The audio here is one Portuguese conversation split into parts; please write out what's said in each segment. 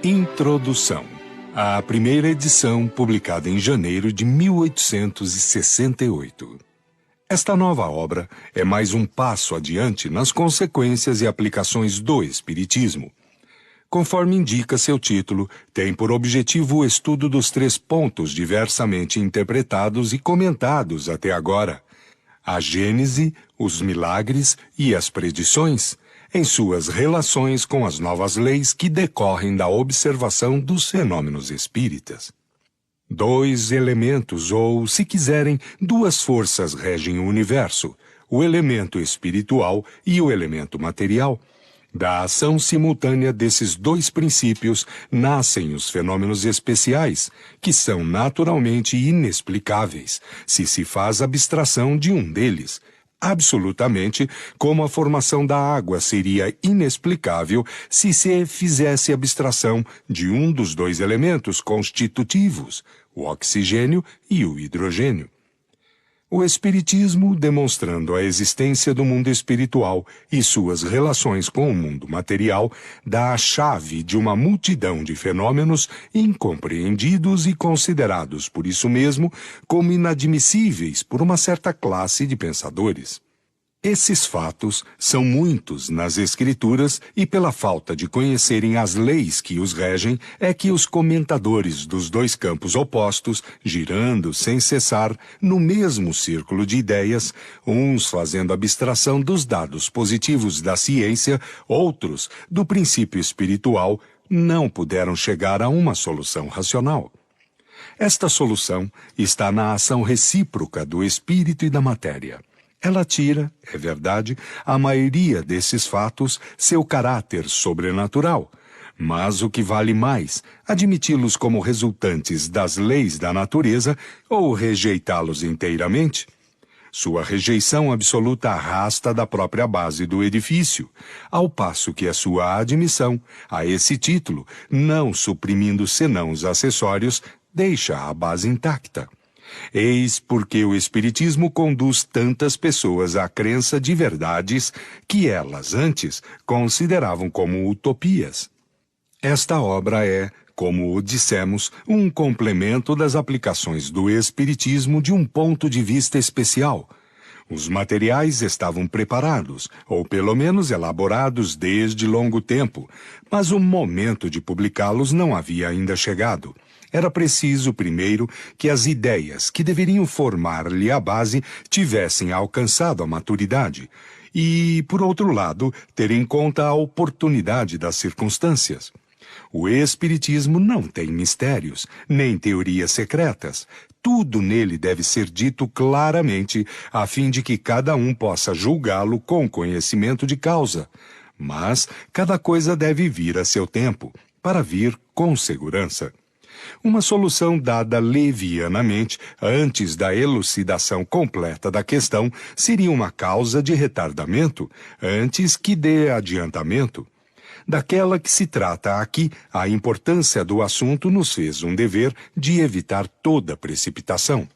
Introdução. A primeira edição, publicada em janeiro de 1868. Esta nova obra é mais um passo adiante nas consequências e aplicações do Espiritismo. Conforme indica seu título, tem por objetivo o estudo dos 3 pontos diversamente interpretados e comentados até agora: a Gênese, os milagres e as predições, em suas relações com as novas leis que decorrem da observação dos fenômenos espíritas. 2 elementos, ou, se quiserem, 2 forças regem o universo: o elemento espiritual e o elemento material. Da ação simultânea desses 2 princípios nascem os fenômenos especiais, que são naturalmente inexplicáveis, se faz abstração de um deles. Absolutamente, como a formação da água seria inexplicável se fizesse abstração de um dos 2 elementos constitutivos, o oxigênio e o hidrogênio. O Espiritismo, demonstrando a existência do mundo espiritual e suas relações com o mundo material, dá a chave de uma multidão de fenômenos incompreendidos e considerados por isso mesmo como inadmissíveis por uma certa classe de pensadores. Esses fatos são muitos nas Escrituras e, pela falta de conhecerem as leis que os regem, é que os comentadores dos 2 campos opostos, girando sem cessar no mesmo círculo de ideias, uns fazendo abstração dos dados positivos da ciência, outros do princípio espiritual, não puderam chegar a uma solução racional. Esta solução está na ação recíproca do espírito e da matéria. Ela tira, é verdade, a maioria desses fatos seu caráter sobrenatural, mas o que vale mais, admiti-los como resultantes das leis da natureza ou rejeitá-los inteiramente. Sua rejeição absoluta arrasta da própria base do edifício, ao passo que a sua admissão a esse título, não suprimindo senão os acessórios, deixa a base intacta. Eis porque o Espiritismo conduz tantas pessoas à crença de verdades que elas antes consideravam como utopias. Esta obra é, como dissemos, um complemento das aplicações do Espiritismo de um ponto de vista especial. Os materiais estavam preparados, ou pelo menos elaborados desde longo tempo, mas o momento de publicá-los não havia ainda chegado. Era preciso, primeiro, que as ideias que deveriam formar-lhe a base tivessem alcançado a maturidade e, por outro lado, ter em conta a oportunidade das circunstâncias. O Espiritismo não tem mistérios, nem teorias secretas. Tudo nele deve ser dito claramente, a fim de que cada um possa julgá-lo com conhecimento de causa. Mas cada coisa deve vir a seu tempo, para vir com segurança. Uma solução dada levianamente antes da elucidação completa da questão seria uma causa de retardamento antes que de adiantamento. Daquela que se trata aqui, a importância do assunto nos fez um dever de evitar toda precipitação.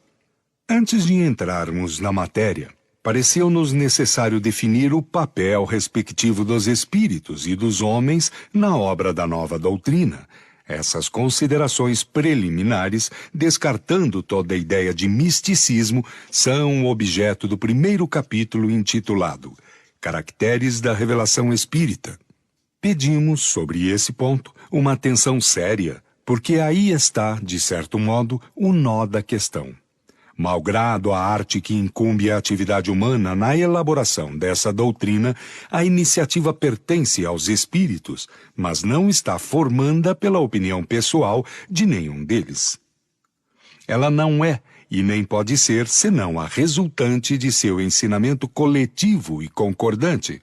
Antes de entrarmos na matéria, pareceu-nos necessário definir o papel respectivo dos espíritos e dos homens na obra da nova doutrina. Essas considerações preliminares, descartando toda a ideia de misticismo, são o objeto do primeiro capítulo intitulado Caracteres da Revelação Espírita. Pedimos, sobre esse ponto, uma atenção séria, porque aí está, de certo modo, o nó da questão. Malgrado a arte que incumbe a atividade humana na elaboração dessa doutrina, a iniciativa pertence aos espíritos, mas não está formanda pela opinião pessoal de nenhum deles. Ela não é, e nem pode ser, senão a resultante de seu ensinamento coletivo e concordante.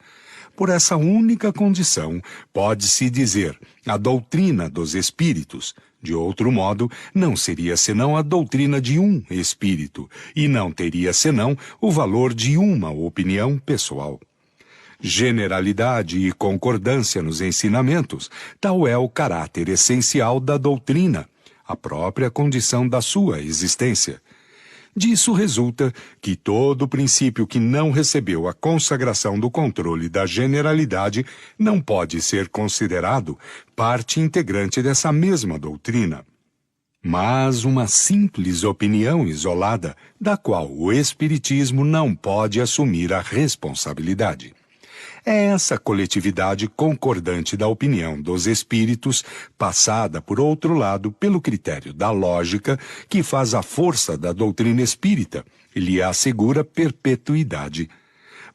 Por essa única condição, pode-se dizer a doutrina dos espíritos. De outro modo, não seria senão a doutrina de um espírito, e não teria senão o valor de uma opinião pessoal. Generalidade e concordância nos ensinamentos, tal é o caráter essencial da doutrina, a própria condição da sua existência. Disso resulta que todo princípio que não recebeu a consagração do controle da generalidade não pode ser considerado parte integrante dessa mesma doutrina, mas uma simples opinião isolada, da qual o Espiritismo não pode assumir a responsabilidade. É essa coletividade concordante da opinião dos espíritos, passada, por outro lado, pelo critério da lógica, que faz a força da doutrina espírita e lhe assegura perpetuidade.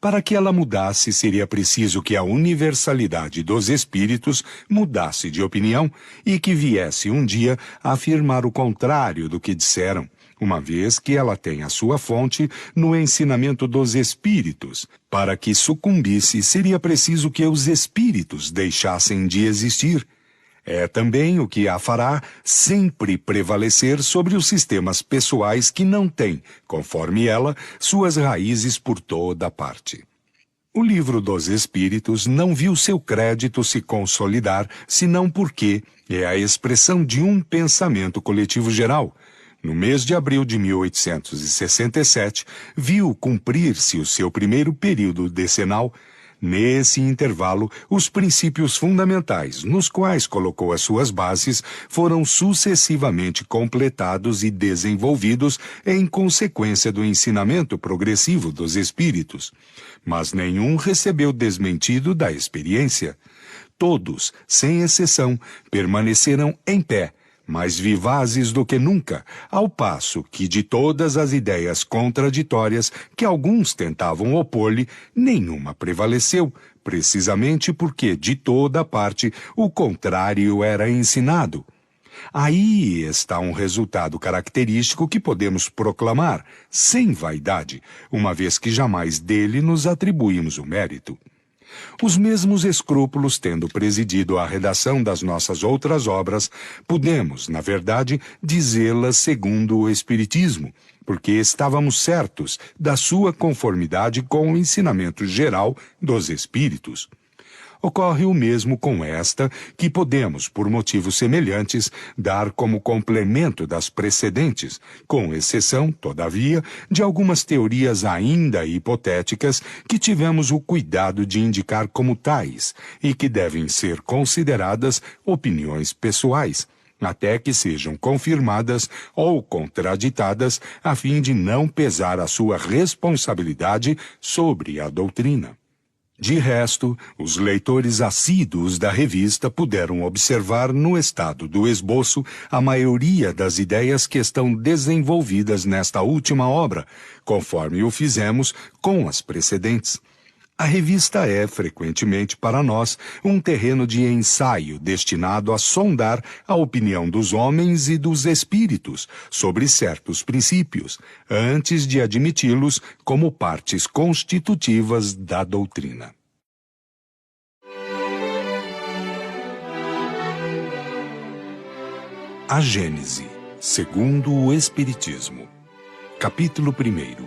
Para que ela mudasse, seria preciso que a universalidade dos espíritos mudasse de opinião e que viesse um dia a afirmar o contrário do que disseram, uma vez que ela tem a sua fonte no ensinamento dos espíritos. Para que sucumbisse, seria preciso que os espíritos deixassem de existir. É também o que a fará sempre prevalecer sobre os sistemas pessoais que não têm, conforme ela, suas raízes por toda parte. O Livro dos Espíritos não viu seu crédito se consolidar, senão porque é a expressão de um pensamento coletivo geral. No mês de abril de 1867, viu cumprir-se o seu primeiro período decenal. Nesse intervalo, os princípios fundamentais, nos quais colocou as suas bases, foram sucessivamente completados e desenvolvidos em consequência do ensinamento progressivo dos espíritos. Mas nenhum recebeu desmentido da experiência. Todos, sem exceção, permaneceram em pé, mais vivazes do que nunca, ao passo que de todas as ideias contraditórias que alguns tentavam opor-lhe, nenhuma prevaleceu, precisamente porque de toda parte o contrário era ensinado. Aí está um resultado característico que podemos proclamar, sem vaidade, uma vez que jamais dele nos atribuímos o mérito. Os mesmos escrúpulos tendo presidido a redação das nossas outras obras, podemos, na verdade, dizê-las segundo o Espiritismo, porque estávamos certos da sua conformidade com o ensinamento geral dos Espíritos. Ocorre o mesmo com esta, que podemos, por motivos semelhantes, dar como complemento das precedentes, com exceção, todavia, de algumas teorias ainda hipotéticas que tivemos o cuidado de indicar como tais e que devem ser consideradas opiniões pessoais, até que sejam confirmadas ou contraditadas, a fim de não pesar a sua responsabilidade sobre a doutrina. De resto, os leitores assíduos da revista puderam observar no estado do esboço a maioria das ideias que estão desenvolvidas nesta última obra, conforme o fizemos com as precedentes. A revista é, frequentemente para nós, um terreno de ensaio destinado a sondar a opinião dos homens e dos espíritos sobre certos princípios, antes de admiti-los como partes constitutivas da doutrina. A Gênese, segundo o Espiritismo. Capítulo 1.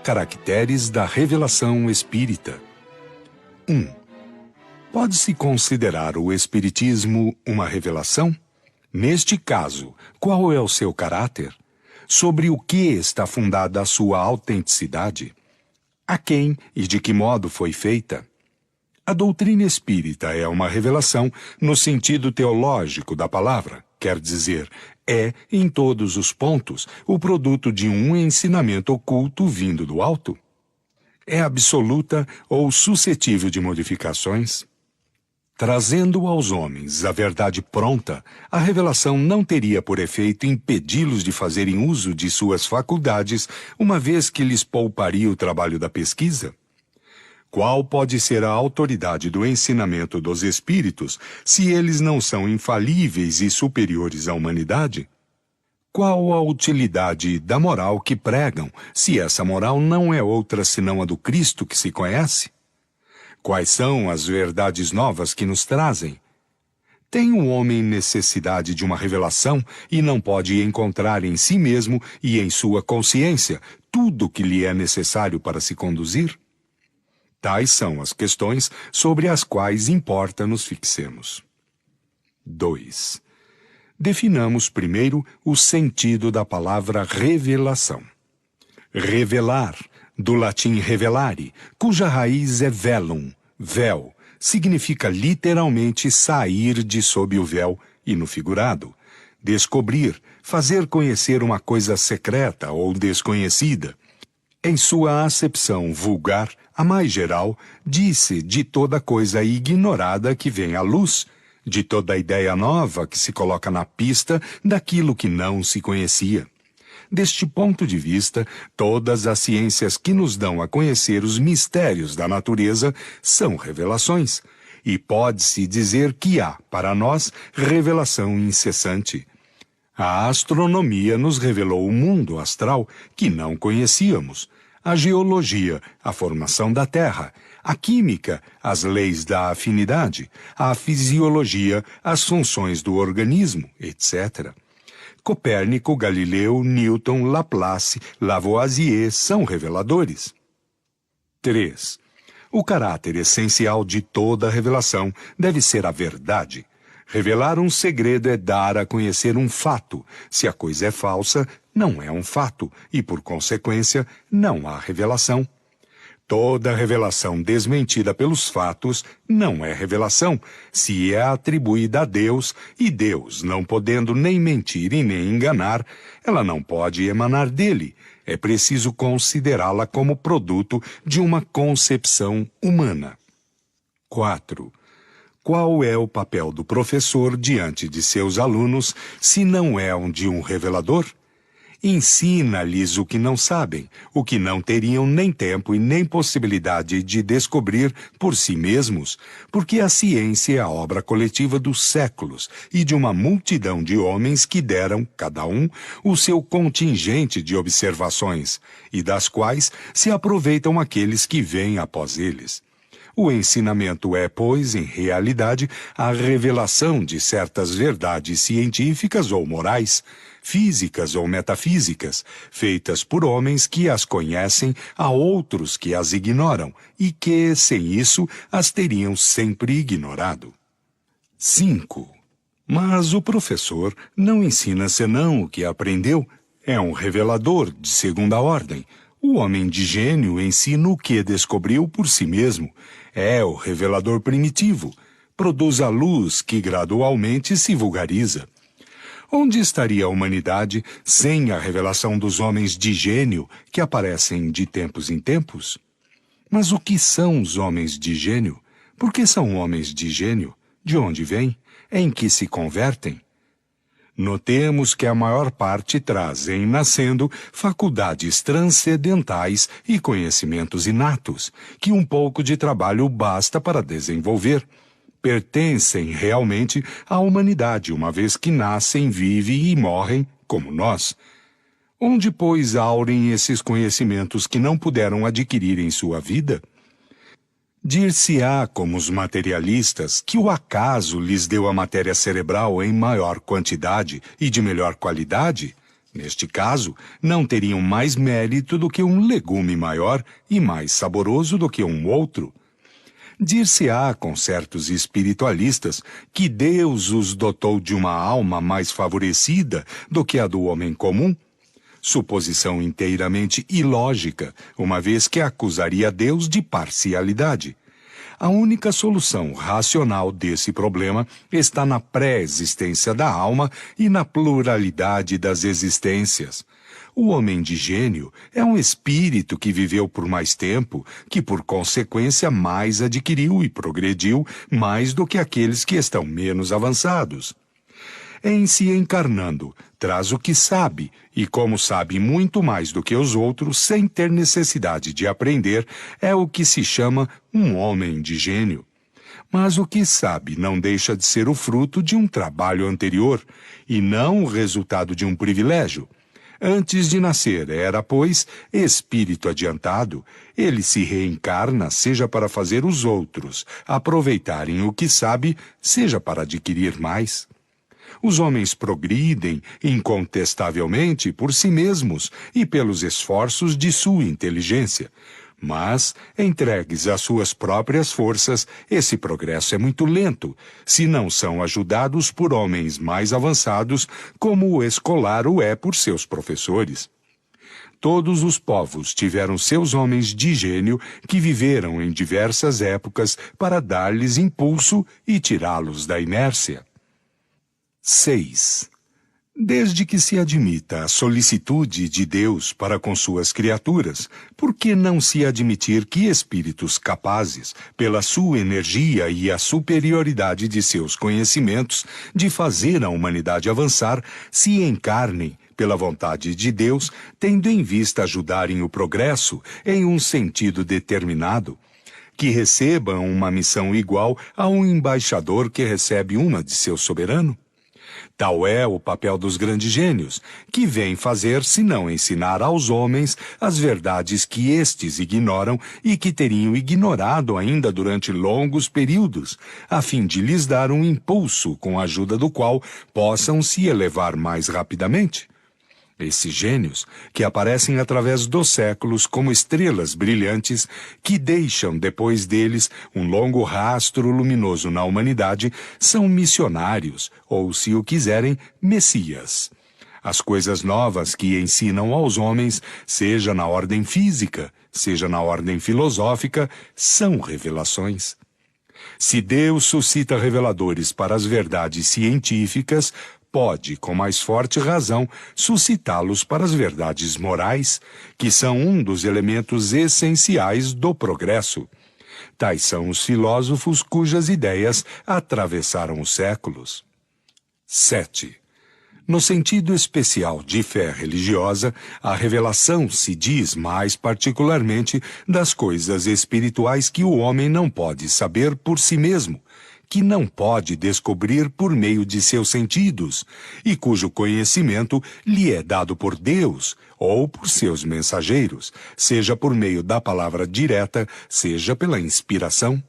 Caracteres da revelação espírita. 1. Pode-se considerar o Espiritismo uma revelação? Neste caso, qual é o seu caráter? Sobre o que está fundada a sua autenticidade? A quem e de que modo foi feita? A doutrina espírita é uma revelação no sentido teológico da palavra, quer dizer, é, em todos os pontos, o produto de um ensinamento oculto vindo do alto? É absoluta ou suscetível de modificações? Trazendo aos homens a verdade pronta, a revelação não teria por efeito impedi-los de fazerem uso de suas faculdades, uma vez que lhes pouparia o trabalho da pesquisa? Qual pode ser a autoridade do ensinamento dos espíritos se eles não são infalíveis e superiores à humanidade? Qual a utilidade da moral que pregam, se essa moral não é outra senão a do Cristo que se conhece? Quais são as verdades novas que nos trazem? Tem o homem necessidade de uma revelação e não pode encontrar em si mesmo e em sua consciência tudo o que lhe é necessário para se conduzir? Tais são as questões sobre as quais importa nos fixemos. 2. Definamos primeiro o sentido da palavra revelação. Revelar, do latim revelare, cuja raiz é velum, véu, significa literalmente sair de sob o véu e no figurado. Descobrir, fazer conhecer uma coisa secreta ou desconhecida. Em sua acepção vulgar, a mais geral, diz-se de toda coisa ignorada que vem à luz, de toda ideia nova que se coloca na pista daquilo que não se conhecia. Deste ponto de vista, todas as ciências que nos dão a conhecer os mistérios da natureza são revelações, e pode-se dizer que há, para nós, revelação incessante. A astronomia nos revelou o mundo astral que não conhecíamos, a geologia, a formação da Terra, a química, as leis da afinidade, a fisiologia, as funções do organismo, etc. Copérnico, Galileu, Newton, Laplace, Lavoisier são reveladores. 3. O caráter essencial de toda revelação deve ser a verdade. Revelar um segredo é dar a conhecer um fato. Se a coisa é falsa, não é um fato, e, por consequência, não há revelação. Toda revelação desmentida pelos fatos não é revelação, se é atribuída a Deus, e Deus, não podendo nem mentir e nem enganar, ela não pode emanar dele. É preciso considerá-la como produto de uma concepção humana. 4. Qual é o papel do professor diante de seus alunos, se não é o de um revelador? Ensina-lhes o que não sabem, o que não teriam nem tempo e nem possibilidade de descobrir por si mesmos, porque a ciência é a obra coletiva dos séculos e de uma multidão de homens que deram, cada um, o seu contingente de observações, e das quais se aproveitam aqueles que vêm após eles. O ensinamento é, pois, em realidade, a revelação de certas verdades científicas ou morais, físicas ou metafísicas, feitas por homens que as conhecem a outros que as ignoram e que, sem isso, as teriam sempre ignorado. 5. Mas o professor não ensina senão o que aprendeu. É um revelador de segunda ordem. O homem de gênio ensina o que descobriu por si mesmo. É o revelador primitivo. Produz a luz que gradualmente se vulgariza. Onde estaria a humanidade sem a revelação dos homens de gênio que aparecem de tempos em tempos? Mas o que são os homens de gênio? Por que são homens de gênio? De onde vêm? Em que se convertem? Notemos que a maior parte traz, em nascendo, faculdades transcendentais e conhecimentos inatos, que um pouco de trabalho basta para desenvolver. Pertencem realmente à humanidade, uma vez que nascem, vivem e morrem como nós. Onde, pois, aurem esses conhecimentos que não puderam adquirir em sua vida? Dir-se-á, como os materialistas, que o acaso lhes deu a matéria cerebral em maior quantidade e de melhor qualidade? Neste caso, não teriam mais mérito do que um legume maior e mais saboroso do que um outro. Dir-se-á, com certos espiritualistas, que Deus os dotou de uma alma mais favorecida do que a do homem comum? Suposição inteiramente ilógica, uma vez que acusaria Deus de parcialidade. A única solução racional desse problema está na pré-existência da alma e na pluralidade das existências. O homem de gênio é um espírito que viveu por mais tempo, que por consequência mais adquiriu e progrediu mais do que aqueles que estão menos avançados. Em se encarnando, traz o que sabe, e como sabe muito mais do que os outros, sem ter necessidade de aprender, é o que se chama um homem de gênio. Mas o que sabe não deixa de ser o fruto de um trabalho anterior, e não o resultado de um privilégio. Antes de nascer era, pois, espírito adiantado. Ele se reencarna, seja para fazer os outros aproveitarem o que sabe, seja para adquirir mais. Os homens progridem, incontestavelmente, por si mesmos e pelos esforços de sua inteligência. Mas, entregues às suas próprias forças, esse progresso é muito lento, se não são ajudados por homens mais avançados, como o escolar o é por seus professores. Todos os povos tiveram seus homens de gênio que viveram em diversas épocas para dar-lhes impulso e tirá-los da inércia. 6. Desde que se admita a solicitude de Deus para com suas criaturas, por que não se admitir que espíritos capazes, pela sua energia e a superioridade de seus conhecimentos, de fazer a humanidade avançar, se encarnem pela vontade de Deus, tendo em vista ajudarem o progresso em um sentido determinado? Que recebam uma missão igual a um embaixador que recebe uma de seu soberano? Tal é o papel dos grandes gênios, que vêm fazer senão ensinar aos homens as verdades que estes ignoram e que teriam ignorado ainda durante longos períodos, a fim de lhes dar um impulso com a ajuda do qual possam se elevar mais rapidamente. Esses gênios, que aparecem através dos séculos como estrelas brilhantes, que deixam depois deles um longo rastro luminoso na humanidade, são missionários, ou, se o quiserem, messias. As coisas novas que ensinam aos homens, seja na ordem física, seja na ordem filosófica, são revelações. Se Deus suscita reveladores para as verdades científicas, pode, com mais forte razão, suscitá-los para as verdades morais, que são um dos elementos essenciais do progresso. Tais são os filósofos cujas ideias atravessaram os séculos. 7. No sentido especial de fé religiosa, a revelação se diz mais particularmente das coisas espirituais que o homem não pode saber por si mesmo, que não pode descobrir por meio de seus sentidos, e cujo conhecimento lhe é dado por Deus ou por seus mensageiros, seja por meio da palavra direta, seja pela inspiração.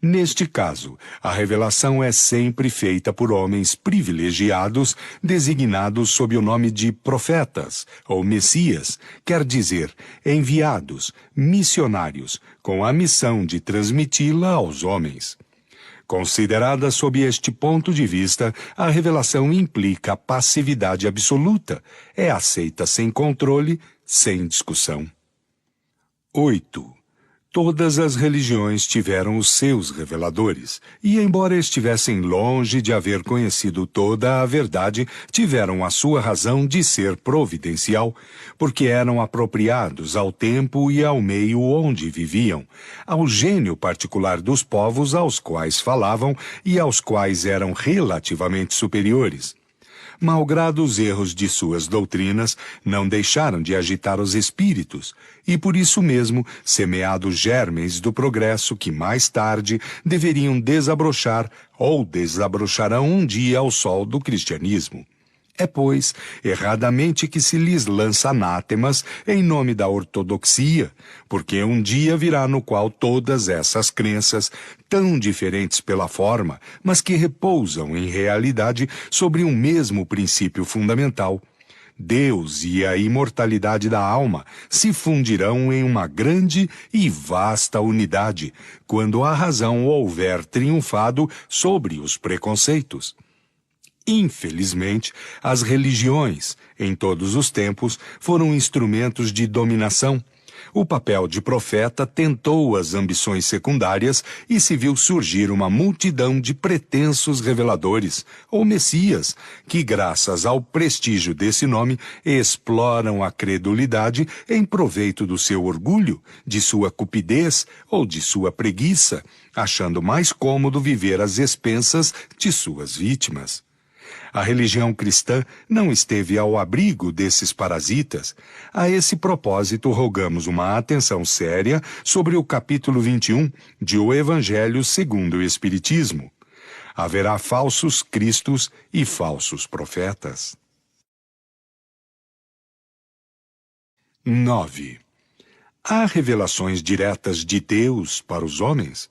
Neste caso, a revelação é sempre feita por homens privilegiados, designados sob o nome de profetas ou messias, quer dizer, enviados, missionários, com a missão de transmiti-la aos homens. Considerada sob este ponto de vista, a revelação implica passividade absoluta, é aceita sem controle, sem discussão. 8. Todas as religiões tiveram os seus reveladores, e embora estivessem longe de haver conhecido toda a verdade, tiveram a sua razão de ser providencial, porque eram apropriados ao tempo e ao meio onde viviam, ao gênio particular dos povos aos quais falavam e aos quais eram relativamente superiores. Malgrado os erros de suas doutrinas, não deixaram de agitar os espíritos, e por isso mesmo semeados germens do progresso que mais tarde deveriam desabrochar ou desabrocharão um dia ao sol do cristianismo. É, pois, erradamente que se lhes lança anátemas em nome da ortodoxia, porque um dia virá no qual todas essas crenças, tão diferentes pela forma, mas que repousam em realidade sobre um mesmo princípio fundamental, Deus e a imortalidade da alma se fundirão em uma grande e vasta unidade, quando a razão houver triunfado sobre os preconceitos. Infelizmente, as religiões, em todos os tempos, foram instrumentos de dominação. O papel de profeta tentou as ambições secundárias e se viu surgir uma multidão de pretensos reveladores, ou messias, que, graças ao prestígio desse nome, exploram a credulidade em proveito do seu orgulho, de sua cupidez ou de sua preguiça, achando mais cômodo viver às expensas de suas vítimas. A religião cristã não esteve ao abrigo desses parasitas. A esse propósito, rogamos uma atenção séria sobre o capítulo 21 de O Evangelho segundo o Espiritismo. Haverá falsos cristos e falsos profetas. 9. Há revelações diretas de Deus para os homens?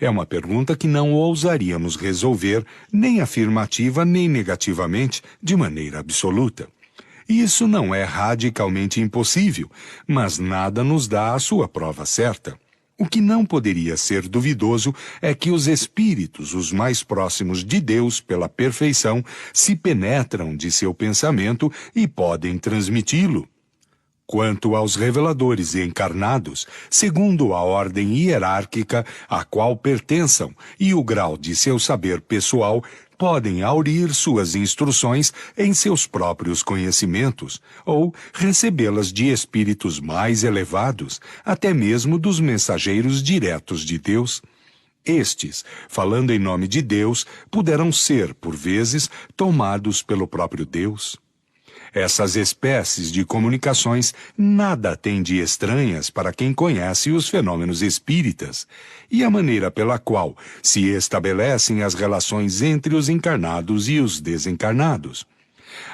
É uma pergunta que não ousaríamos resolver, nem afirmativa nem negativamente, de maneira absoluta. Isso não é radicalmente impossível, mas nada nos dá a sua prova certa. O que não poderia ser duvidoso é que os espíritos, os mais próximos de Deus pela perfeição, se penetram de seu pensamento e podem transmiti-lo. Quanto aos reveladores encarnados, segundo a ordem hierárquica a qual pertençam e o grau de seu saber pessoal, podem aurir suas instruções em seus próprios conhecimentos ou recebê-las de espíritos mais elevados, até mesmo dos mensageiros diretos de Deus. Estes, falando em nome de Deus, puderam ser, por vezes, tomados pelo próprio Deus. Essas espécies de comunicações nada têm de estranhas para quem conhece os fenômenos espíritas e a maneira pela qual se estabelecem as relações entre os encarnados e os desencarnados.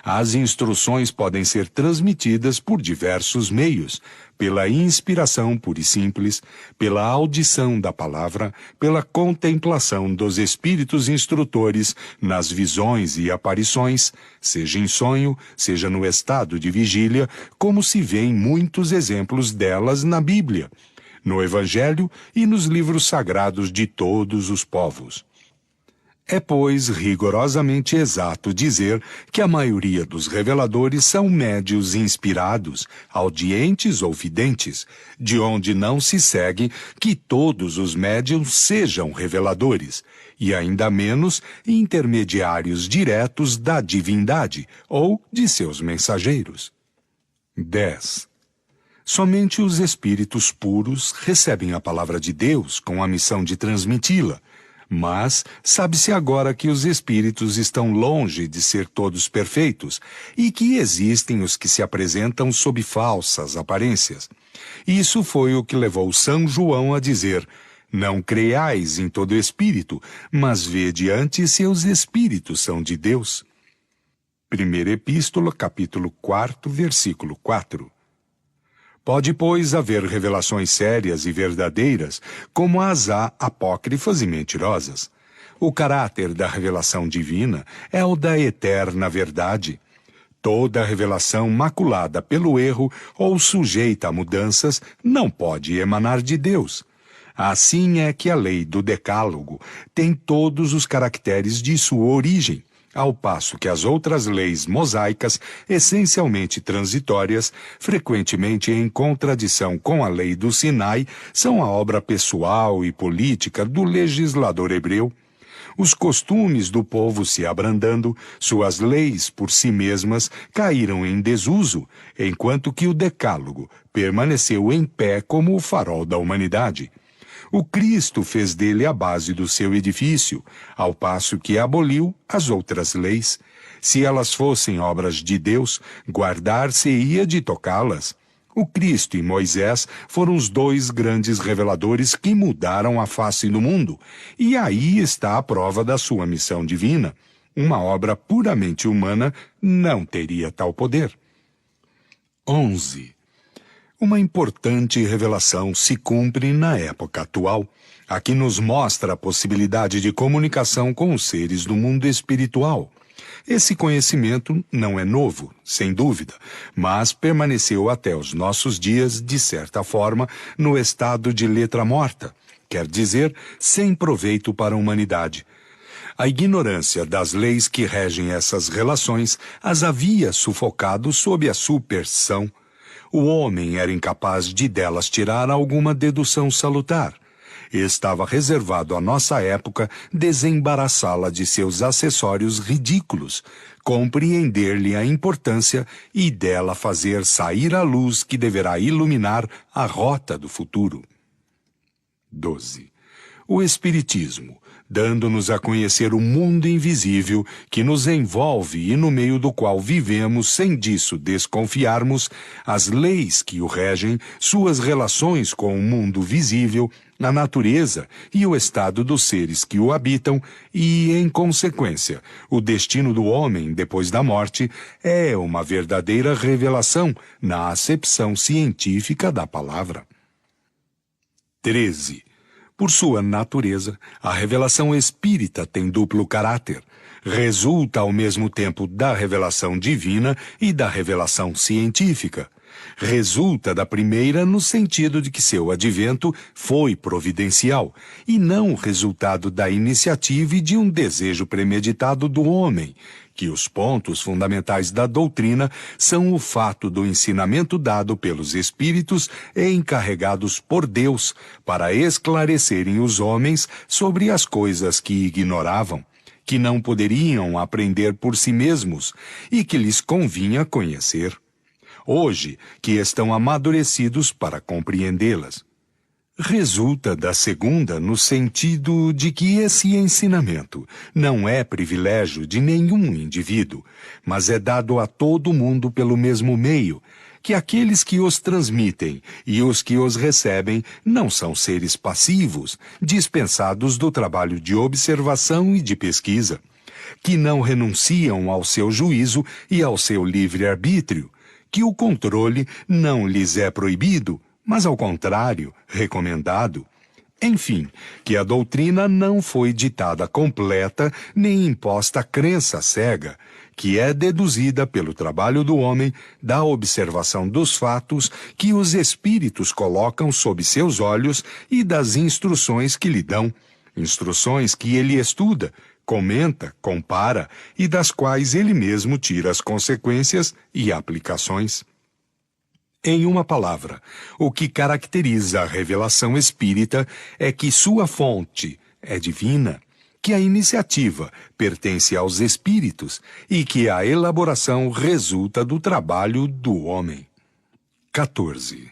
As instruções podem ser transmitidas por diversos meios, pela inspiração pura e simples, pela audição da palavra, pela contemplação dos espíritos instrutores nas visões e aparições, seja em sonho, seja no estado de vigília, como se vê em muitos exemplos delas na Bíblia, no Evangelho e nos livros sagrados de todos os povos. É, pois, rigorosamente exato dizer que a maioria dos reveladores são médios inspirados, audientes ou videntes, de onde não se segue que todos os médiuns sejam reveladores, e ainda menos intermediários diretos da divindade ou de seus mensageiros. 10. Somente os espíritos puros recebem a palavra de Deus com a missão de transmiti-la. Mas sabe-se agora que os espíritos estão longe de ser todos perfeitos e que existem os que se apresentam sob falsas aparências. Isso foi o que levou São João a dizer: não creiais em todo espírito, mas vede antes se os espíritos são de Deus. Primeira Epístola, capítulo 4, versículo 4. Pode, pois, haver revelações sérias e verdadeiras, como as há apócrifas e mentirosas. O caráter da revelação divina é o da eterna verdade. Toda revelação maculada pelo erro ou sujeita a mudanças não pode emanar de Deus. Assim é que a lei do Decálogo tem todos os caracteres de sua origem, ao passo que as outras leis mosaicas, essencialmente transitórias, frequentemente em contradição com a lei do Sinai, são a obra pessoal e política do legislador hebreu. Os costumes do povo se abrandando, suas leis por si mesmas caíram em desuso, enquanto que o Decálogo permaneceu em pé como o farol da humanidade. O Cristo fez dele a base do seu edifício, ao passo que aboliu as outras leis. Se elas fossem obras de Deus, guardar-se-ia de tocá-las. O Cristo e Moisés foram os dois grandes reveladores que mudaram a face do mundo, e aí está a prova da sua missão divina. Uma obra puramente humana não teria tal poder. 11. Uma importante revelação se cumpre na época atual, a que nos mostra a possibilidade de comunicação com os seres do mundo espiritual. Esse conhecimento não é novo, sem dúvida, mas permaneceu até os nossos dias, de certa forma, no estado de letra morta, quer dizer, sem proveito para a humanidade. A ignorância das leis que regem essas relações as havia sufocado sob a superstição. O homem era incapaz de delas tirar alguma dedução salutar. Estava reservado à nossa época desembaraçá-la de seus acessórios ridículos, compreender-lhe a importância e dela fazer sair a luz que deverá iluminar a rota do futuro. 12. O Espiritismo, dando-nos a conhecer o mundo invisível que nos envolve e no meio do qual vivemos sem disso desconfiarmos, as leis que o regem, suas relações com o mundo visível, a natureza e o estado dos seres que o habitam e, em consequência, o destino do homem depois da morte, é uma verdadeira revelação na acepção científica da palavra. 13. Por sua natureza, a revelação espírita tem duplo caráter. Resulta ao mesmo tempo da revelação divina e da revelação científica. Resulta da primeira no sentido de que seu advento foi providencial, e não resultado da iniciativa e de um desejo premeditado do homem, que os pontos fundamentais da doutrina são o fato do ensinamento dado pelos Espíritos e encarregados por Deus para esclarecerem os homens sobre as coisas que ignoravam, que não poderiam aprender por si mesmos e que lhes convinha conhecer. Hoje, que estão amadurecidos para compreendê-las. Resulta da segunda no sentido de que esse ensinamento não é privilégio de nenhum indivíduo, mas é dado a todo mundo pelo mesmo meio, que aqueles que os transmitem e os que os recebem não são seres passivos, dispensados do trabalho de observação e de pesquisa, que não renunciam ao seu juízo e ao seu livre-arbítrio, que o controle não lhes é proibido, mas ao contrário, recomendado. Enfim, que a doutrina não foi ditada completa nem imposta crença cega, que é deduzida pelo trabalho do homem da observação dos fatos que os espíritos colocam sob seus olhos e das instruções que lhe dão, instruções que ele estuda, comenta, compara e das quais ele mesmo tira as consequências e aplicações. Em uma palavra, o que caracteriza a revelação espírita é que sua fonte é divina, que a iniciativa pertence aos espíritos e que a elaboração resulta do trabalho do homem. 14.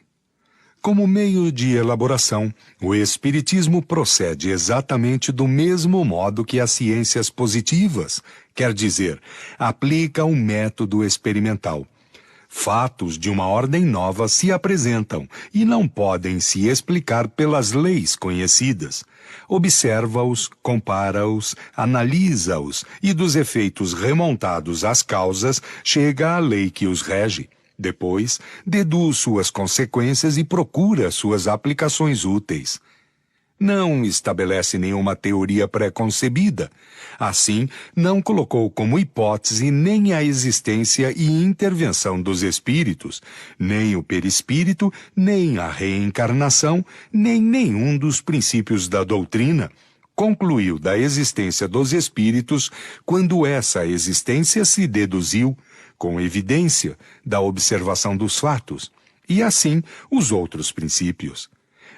Como meio de elaboração, o Espiritismo procede exatamente do mesmo modo que as ciências positivas, quer dizer, aplica um método experimental. Fatos de uma ordem nova se apresentam e não podem se explicar pelas leis conhecidas. Observa-os, compara-os, analisa-os e dos efeitos remontados às causas chega à lei que os rege. Depois, deduz suas consequências e procura suas aplicações úteis. Não estabelece nenhuma teoria pré-concebida. Assim, não colocou como hipótese nem a existência e intervenção dos espíritos, nem o perispírito, nem a reencarnação, nem nenhum dos princípios da doutrina. Concluiu da existência dos espíritos quando essa existência se deduziu, com evidência, da observação dos fatos, e assim os outros princípios.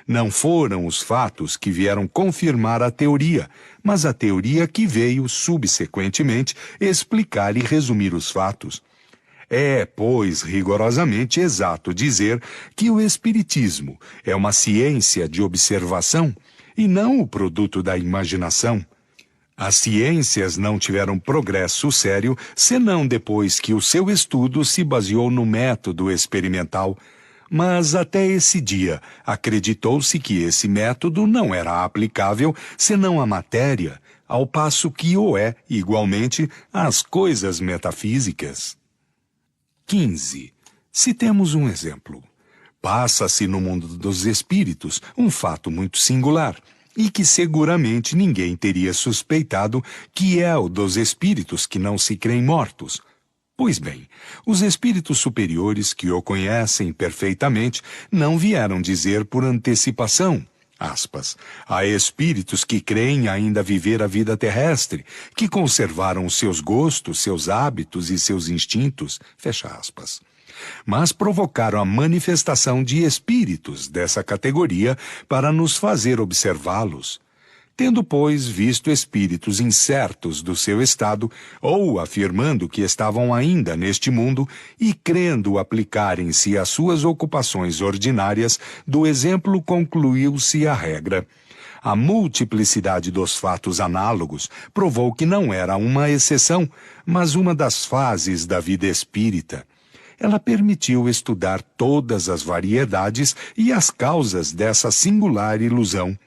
Não foram os fatos que vieram confirmar a teoria, mas a teoria que veio, subsequentemente, explicar e resumir os fatos. É, pois, rigorosamente exato dizer que o Espiritismo é uma ciência de observação e não o produto da imaginação. As ciências não tiveram progresso sério senão depois que o seu estudo se baseou no método experimental. Mas até esse dia acreditou-se que esse método não era aplicável senão à matéria, ao passo que o é, igualmente, às coisas metafísicas. 15. Citemos um exemplo. Passa-se no mundo dos espíritos um fato muito singular, e que seguramente ninguém teria suspeitado que é o dos espíritos que não se creem mortos. Pois bem, os espíritos superiores que o conhecem perfeitamente não vieram dizer por antecipação, aspas, a espíritos que creem ainda viver a vida terrestre, que conservaram os seus gostos, seus hábitos e seus instintos, fecha aspas. Mas provocaram a manifestação de espíritos dessa categoria para nos fazer observá-los. Tendo, pois, visto espíritos incertos do seu estado, ou afirmando que estavam ainda neste mundo, e crendo aplicarem-se às suas ocupações ordinárias, do exemplo concluiu-se a regra. A multiplicidade dos fatos análogos provou que não era uma exceção, mas uma das fases da vida espírita. Ela permitiu estudar todas as variedades e as causas dessa singular ilusão.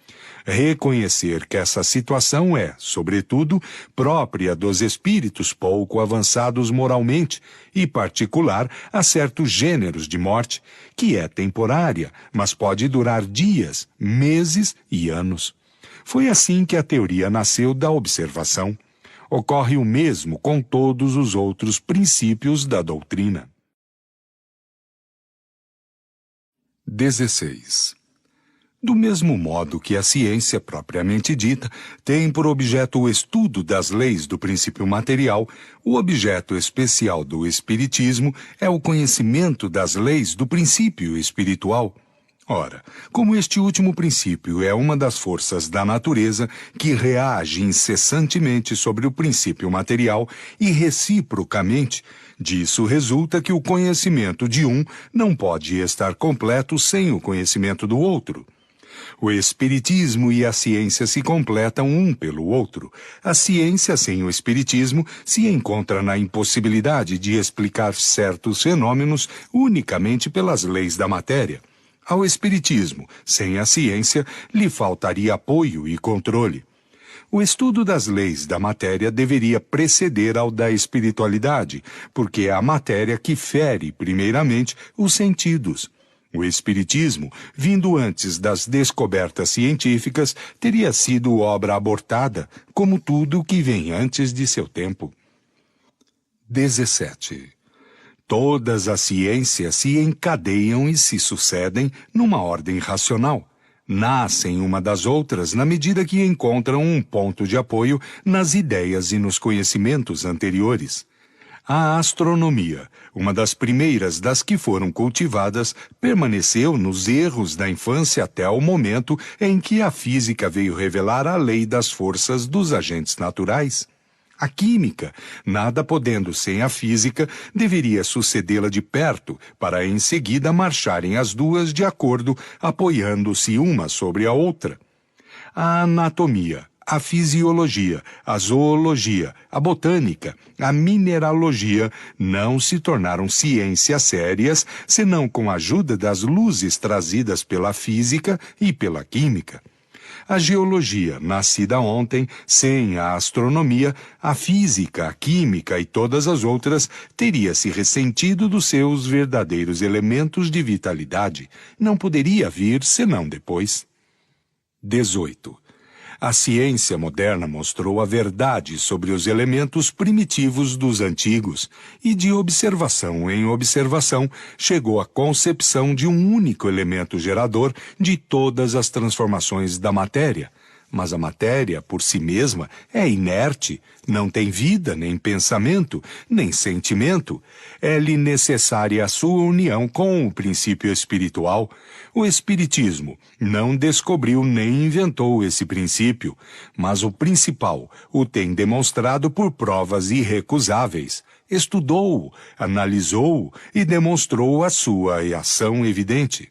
Reconhecer que essa situação é, sobretudo, própria dos espíritos pouco avançados moralmente e particular a certos gêneros de morte, que é temporária, mas pode durar dias, meses e anos. Foi assim que a teoria nasceu da observação. Ocorre o mesmo com todos os outros princípios da doutrina. 16. Do mesmo modo que a ciência propriamente dita tem por objeto o estudo das leis do princípio material, o objeto especial do espiritismo é o conhecimento das leis do princípio espiritual. Ora, como este último princípio é uma das forças da natureza que reage incessantemente sobre o princípio material e reciprocamente, disso resulta que o conhecimento de um não pode estar completo sem o conhecimento do outro. O espiritismo e a ciência se completam um pelo outro. A ciência sem o espiritismo se encontra na impossibilidade de explicar certos fenômenos unicamente pelas leis da matéria. Ao espiritismo, sem a ciência, lhe faltaria apoio e controle. O estudo das leis da matéria deveria preceder ao da espiritualidade, porque é a matéria que fere, primeiramente, os sentidos. O espiritismo, vindo antes das descobertas científicas, teria sido obra abortada, como tudo que vem antes de seu tempo. 17. Todas as ciências se encadeiam e se sucedem numa ordem racional. Nascem uma das outras na medida que encontram um ponto de apoio nas ideias e nos conhecimentos anteriores. A astronomia, uma das primeiras das que foram cultivadas, permaneceu nos erros da infância até o momento em que a física veio revelar a lei das forças dos agentes naturais. A química, nada podendo sem a física, deveria sucedê-la de perto, para em seguida marcharem as duas de acordo, apoiando-se uma sobre a outra. A anatomia, a fisiologia, a zoologia, a botânica, a mineralogia não se tornaram ciências sérias senão com a ajuda das luzes trazidas pela física e pela química. A geologia, nascida ontem, sem a astronomia, a física, a química e todas as outras, teria se ressentido dos seus verdadeiros elementos de vitalidade. Não poderia vir senão depois. 18. A ciência moderna mostrou a verdade sobre os elementos primitivos dos antigos e, de observação em observação, chegou à concepção de um único elemento gerador de todas as transformações da matéria. Mas a matéria, por si mesma, é inerte, não tem vida, nem pensamento, nem sentimento. É-lhe necessária a sua união com o princípio espiritual. O espiritismo não descobriu nem inventou esse princípio, mas o principal o tem demonstrado por provas irrecusáveis. Estudou-o, analisou-o e demonstrou a sua ação evidente.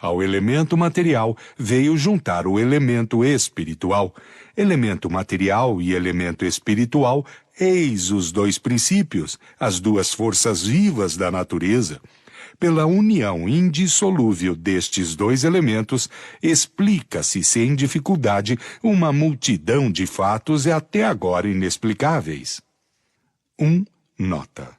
Ao elemento material veio juntar o elemento espiritual. Elemento material e elemento espiritual, eis os dois princípios, as duas forças vivas da natureza. Pela união indissolúvel destes dois elementos, explica-se sem dificuldade uma multidão de fatos até agora inexplicáveis. 1. Nota.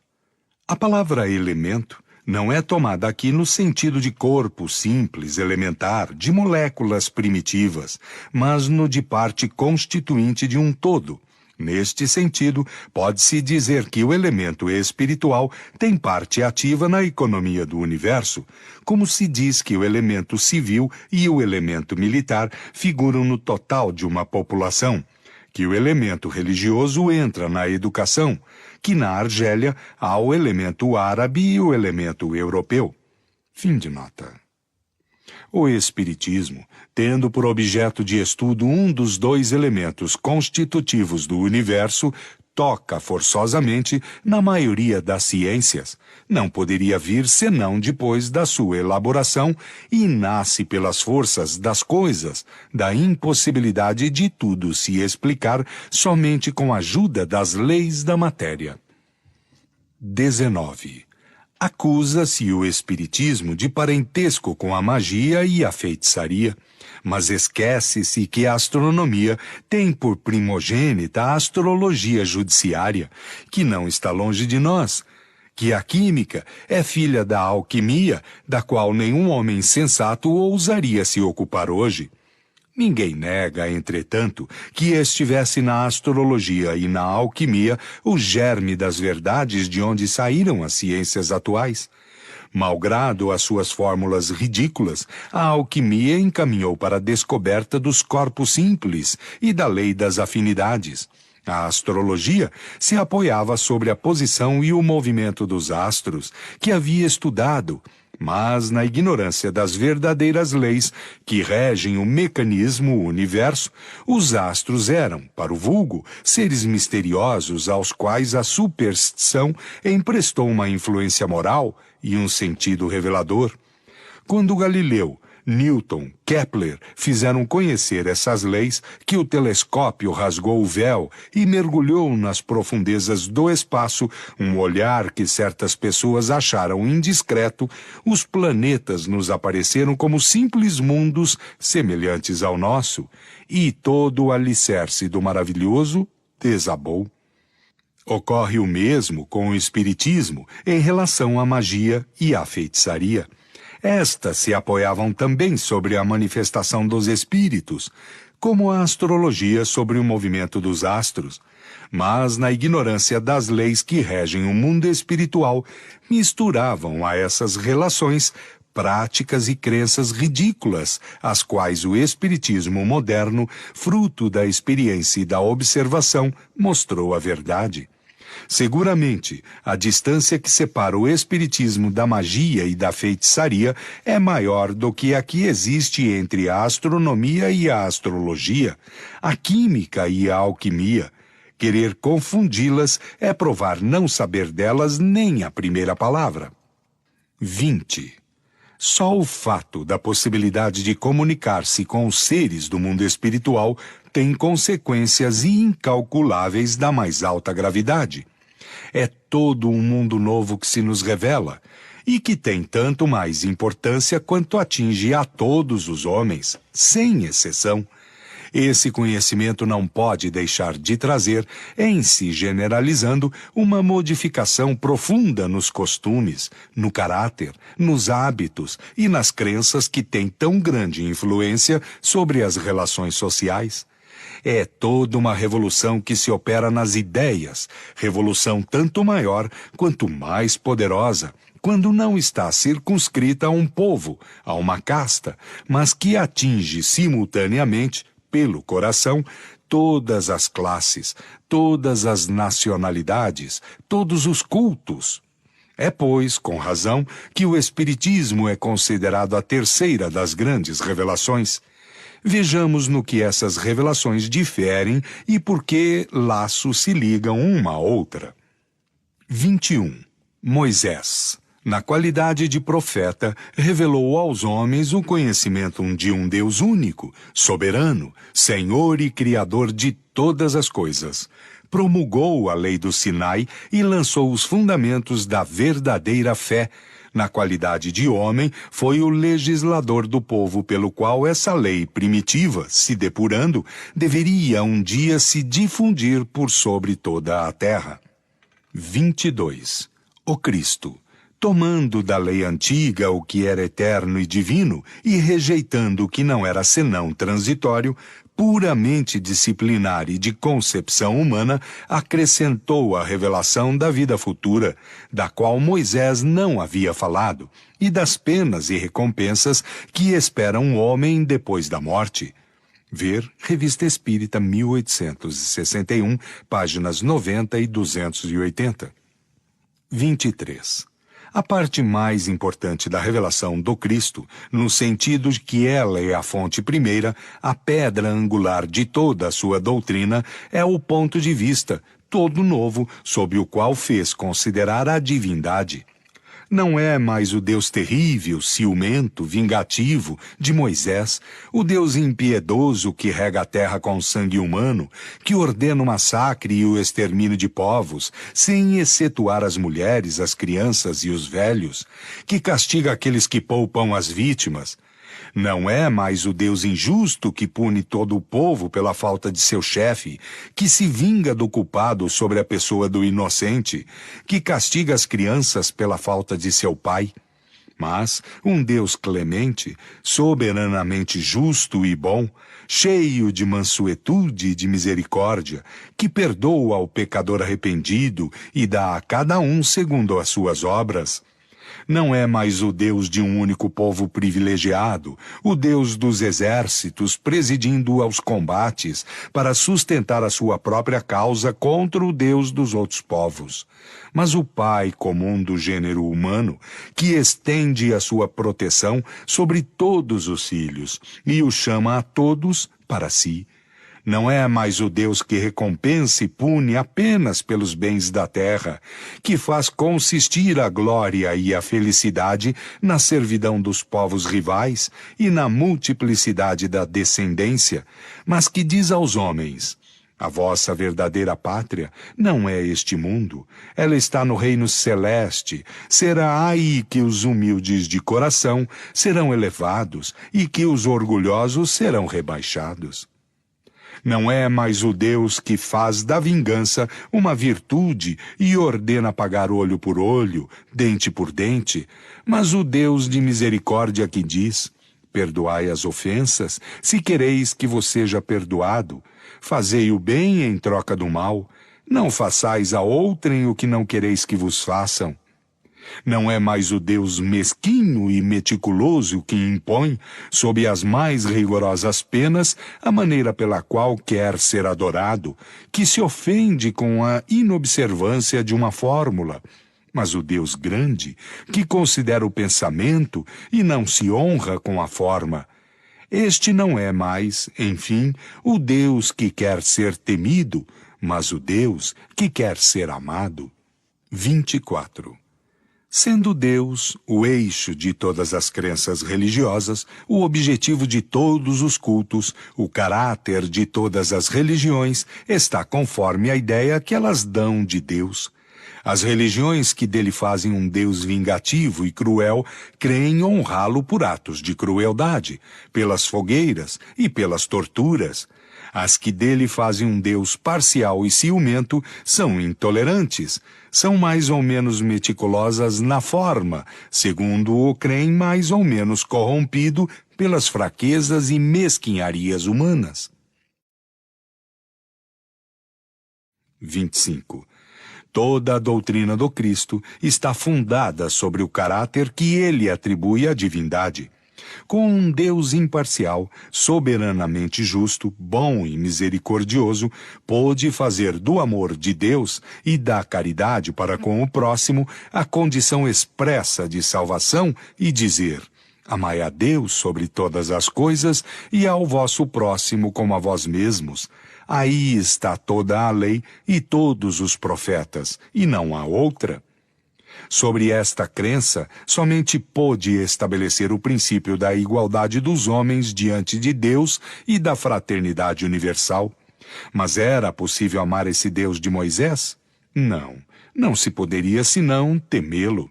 A palavra elemento não é tomada aqui no sentido de corpo simples, elementar, de moléculas primitivas, mas no de parte constituinte de um todo. Neste sentido, pode-se dizer que o elemento espiritual tem parte ativa na economia do universo, como se diz que o elemento civil e o elemento militar figuram no total de uma população, que o elemento religioso entra na educação, que na Argélia há o elemento árabe e o elemento europeu. Fim de nota. O Espiritismo, tendo por objeto de estudo um dos dois elementos constitutivos do universo, toca forçosamente na maioria das ciências. Não poderia vir senão depois da sua elaboração e nasce pelas forças das coisas, da impossibilidade de tudo se explicar somente com a ajuda das leis da matéria. 19. Acusa-se o espiritismo de parentesco com a magia e a feitiçaria, mas esquece-se que a astronomia tem por primogênita a astrologia judiciária, que não está longe de nós, que a química é filha da alquimia, da qual nenhum homem sensato ousaria se ocupar hoje. Ninguém nega, entretanto, que estivesse na astrologia e na alquimia o germe das verdades de onde saíram as ciências atuais. Malgrado as suas fórmulas ridículas, a alquimia encaminhou para a descoberta dos corpos simples e da lei das afinidades. A astrologia se apoiava sobre a posição e o movimento dos astros, que havia estudado, mas na ignorância das verdadeiras leis que regem o mecanismo o universo, os astros eram, para o vulgo, seres misteriosos aos quais a superstição emprestou uma influência moral e um sentido revelador. Quando Galileu, Newton, Kepler fizeram conhecer essas leis, que o telescópio rasgou o véu e mergulhou nas profundezas do espaço um olhar que certas pessoas acharam indiscreto, os planetas nos apareceram como simples mundos semelhantes ao nosso, e todo o alicerce do maravilhoso desabou. Ocorre o mesmo com o espiritismo em relação à magia e à feitiçaria. Estas se apoiavam também sobre a manifestação dos espíritos, como a astrologia sobre o movimento dos astros, mas na ignorância das leis que regem o mundo espiritual, misturavam a essas relações práticas e crenças ridículas, às quais o espiritismo moderno, fruto da experiência e da observação, mostrou a verdade. Seguramente, a distância que separa o espiritismo da magia e da feitiçaria é maior do que a que existe entre a astronomia e a astrologia, a química e a alquimia. Querer confundi-las é provar não saber delas nem a primeira palavra. 20. Só o fato da possibilidade de comunicar-se com os seres do mundo espiritual tem consequências incalculáveis da mais alta gravidade. É todo um mundo novo que se nos revela, e que tem tanto mais importância quanto atinge a todos os homens, sem exceção. Esse conhecimento não pode deixar de trazer, em se generalizando, uma modificação profunda nos costumes, no caráter, nos hábitos e nas crenças que têm tão grande influência sobre as relações sociais. É toda uma revolução que se opera nas ideias, revolução tanto maior quanto mais poderosa, quando não está circunscrita a um povo, a uma casta, mas que atinge simultaneamente, pelo coração, todas as classes, todas as nacionalidades, todos os cultos. É, pois, com razão, que o Espiritismo é considerado a terceira das grandes revelações. Vejamos no que essas revelações diferem e por que laços se ligam uma à outra. 21. Moisés, na qualidade de profeta, revelou aos homens o conhecimento de um Deus único, soberano, Senhor e Criador de todas as coisas. Promulgou a lei do Sinai e lançou os fundamentos da verdadeira fé. Na qualidade de homem, foi o legislador do povo pelo qual essa lei primitiva, se depurando, deveria um dia se difundir por sobre toda a terra. 22. O Cristo, tomando da lei antiga o que era eterno e divino e rejeitando o que não era senão transitório, puramente disciplinar e de concepção humana, acrescentou a revelação da vida futura, da qual Moisés não havia falado, e das penas e recompensas que esperam um homem depois da morte. Ver Revista Espírita 1861, páginas 90 e 280. 23. A parte mais importante da revelação do Cristo, no sentido de que ela é a fonte primeira, a pedra angular de toda a sua doutrina, é o ponto de vista, todo novo, sob o qual fez considerar a divindade. Não é mais o Deus terrível, ciumento, vingativo de Moisés, o Deus impiedoso que rega a terra com sangue humano, que ordena o massacre e o extermínio de povos, sem excetuar as mulheres, as crianças e os velhos, que castiga aqueles que poupam as vítimas. Não é mais o Deus injusto que pune todo o povo pela falta de seu chefe, que se vinga do culpado sobre a pessoa do inocente, que castiga as crianças pela falta de seu pai. Mas um Deus clemente, soberanamente justo e bom, cheio de mansuetude e de misericórdia, que perdoa ao pecador arrependido e dá a cada um segundo as suas obras. Não é mais o Deus de um único povo privilegiado, o Deus dos exércitos presidindo aos combates para sustentar a sua própria causa contra o Deus dos outros povos, mas o Pai comum do gênero humano, que estende a sua proteção sobre todos os filhos e os chama a todos para si. Não é mais o Deus que recompensa e pune apenas pelos bens da terra, que faz consistir a glória e a felicidade na servidão dos povos rivais e na multiplicidade da descendência, mas que diz aos homens: a vossa verdadeira pátria não é este mundo, ela está no reino celeste. Será aí que os humildes de coração serão elevados e que os orgulhosos serão rebaixados. Não é mais o Deus que faz da vingança uma virtude e ordena pagar olho por olho, dente por dente, mas o Deus de misericórdia que diz: perdoai as ofensas, se quereis que vos seja perdoado. Fazei o bem em troca do mal. Não façais a outrem o que não quereis que vos façam. Não é mais o Deus mesquinho e meticuloso que impõe, sob as mais rigorosas penas, a maneira pela qual quer ser adorado, que se ofende com a inobservância de uma fórmula, mas o Deus grande, que considera o pensamento e não se honra com a forma. Este não é mais, enfim, o Deus que quer ser temido, mas o Deus que quer ser amado. 24. Sendo Deus o eixo de todas as crenças religiosas, o objetivo de todos os cultos, o caráter de todas as religiões está conforme a ideia que elas dão de Deus. As religiões que dele fazem um Deus vingativo e cruel creem honrá-lo por atos de crueldade, pelas fogueiras e pelas torturas. As que dele fazem um Deus parcial e ciumento são intolerantes, são mais ou menos meticulosas na forma, segundo o creem mais ou menos corrompido pelas fraquezas e mesquinharias humanas. 25. Toda a doutrina do Cristo está fundada sobre o caráter que ele atribui à divindade. Com um Deus imparcial, soberanamente justo, bom e misericordioso, pôde fazer do amor de Deus e da caridade para com o próximo a condição expressa de salvação e dizer: amai a Deus sobre todas as coisas e ao vosso próximo como a vós mesmos. Aí está toda a lei e todos os profetas, e não há outra. Sobre esta crença, somente pôde estabelecer o princípio da igualdade dos homens diante de Deus e da fraternidade universal. Mas era possível amar esse Deus de Moisés? Não, não se poderia senão temê-lo.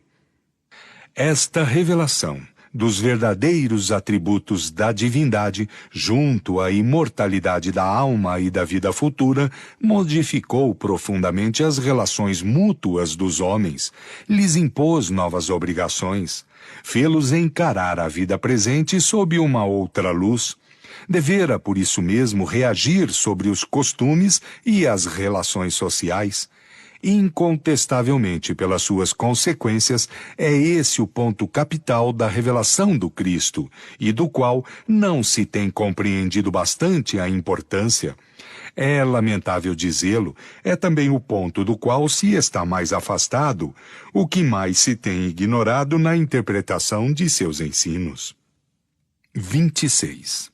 Esta revelação dos verdadeiros atributos da divindade, junto à imortalidade da alma e da vida futura, modificou profundamente as relações mútuas dos homens, lhes impôs novas obrigações, fê-los encarar a vida presente sob uma outra luz. Devera, por isso mesmo, reagir sobre os costumes e as relações sociais. Incontestavelmente, pelas suas consequências, é esse o ponto capital da revelação do Cristo, e do qual não se tem compreendido bastante a importância. É lamentável dizê-lo, é também o ponto do qual se está mais afastado, o que mais se tem ignorado na interpretação de seus ensinos. 26.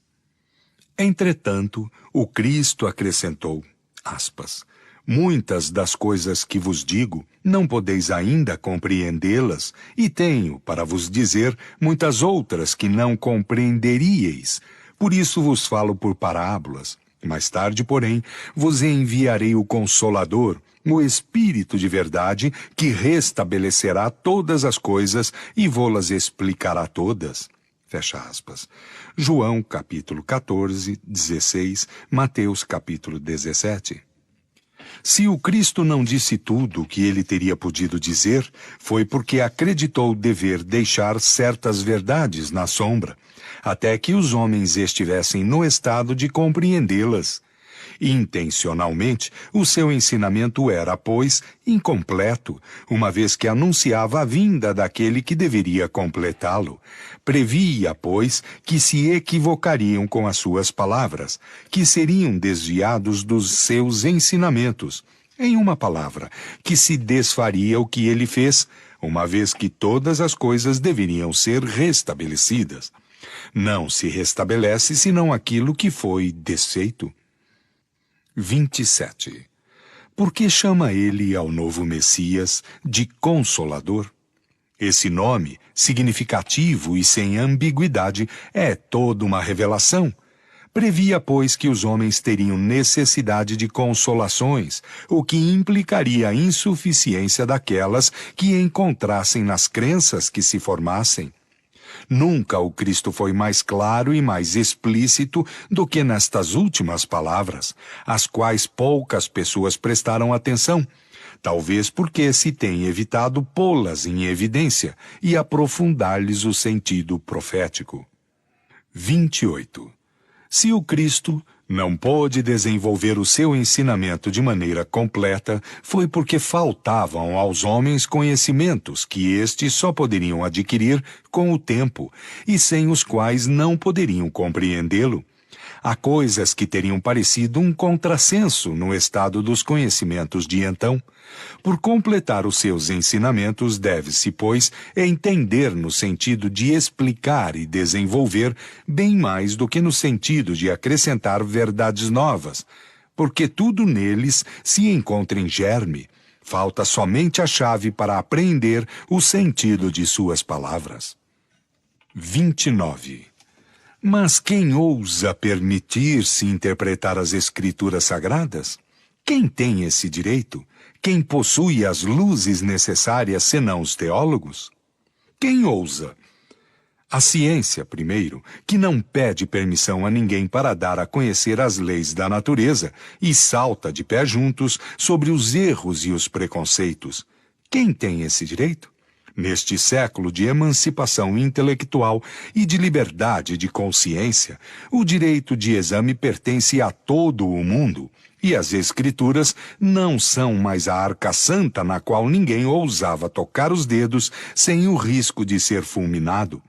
Entretanto, o Cristo acrescentou, aspas, muitas das coisas que vos digo, não podeis ainda compreendê-las, e tenho, para vos dizer, muitas outras que não compreenderíeis. Por isso vos falo por parábolas. Mais tarde, porém, vos enviarei o Consolador, o Espírito de verdade, que restabelecerá todas as coisas e vô-las explicará todas. Fecha aspas. João, capítulo 14, 16, Mateus, capítulo 17. Se o Cristo não disse tudo o que ele teria podido dizer, foi porque acreditou dever deixar certas verdades na sombra, até que os homens estivessem no estado de compreendê-las. Intencionalmente, o seu ensinamento era, pois, incompleto, uma vez que anunciava a vinda daquele que deveria completá-lo. Previa, pois, que se equivocariam com as suas palavras, que seriam desviados dos seus ensinamentos. Em uma palavra, que se desfaria o que ele fez, uma vez que todas as coisas deveriam ser restabelecidas. Não se restabelece senão aquilo que foi desfeito. 27. Por que chama ele ao novo Messias de Consolador? Esse nome, significativo e sem ambiguidade, é toda uma revelação. Previa, pois, que os homens teriam necessidade de consolações, o que implicaria a insuficiência daquelas que encontrassem nas crenças que se formassem. Nunca o Cristo foi mais claro e mais explícito do que nestas últimas palavras, às quais poucas pessoas prestaram atenção, talvez porque se tem evitado pô-las em evidência e aprofundar-lhes o sentido profético. 28. Se o Cristo não pôde desenvolver o seu ensinamento de maneira completa, foi porque faltavam aos homens conhecimentos que estes só poderiam adquirir com o tempo e sem os quais não poderiam compreendê-lo. Há coisas que teriam parecido um contrassenso no estado dos conhecimentos de então. Por completar os seus ensinamentos, deve-se, pois, entender no sentido de explicar e desenvolver bem mais do que no sentido de acrescentar verdades novas, porque tudo neles se encontra em germe. Falta somente a chave para apreender o sentido de suas palavras. 29. Mas quem ousa permitir-se interpretar as Escrituras Sagradas? Quem tem esse direito? Quem possui as luzes necessárias senão os teólogos? Quem ousa? A ciência, primeiro, que não pede permissão a ninguém para dar a conhecer as leis da natureza e salta de pé juntos sobre os erros e os preconceitos. Quem tem esse direito? Neste século de emancipação intelectual e de liberdade de consciência, o direito de exame pertence a todo o mundo, e as Escrituras não são mais a arca santa na qual ninguém ousava tocar os dedos sem o risco de ser fulminado.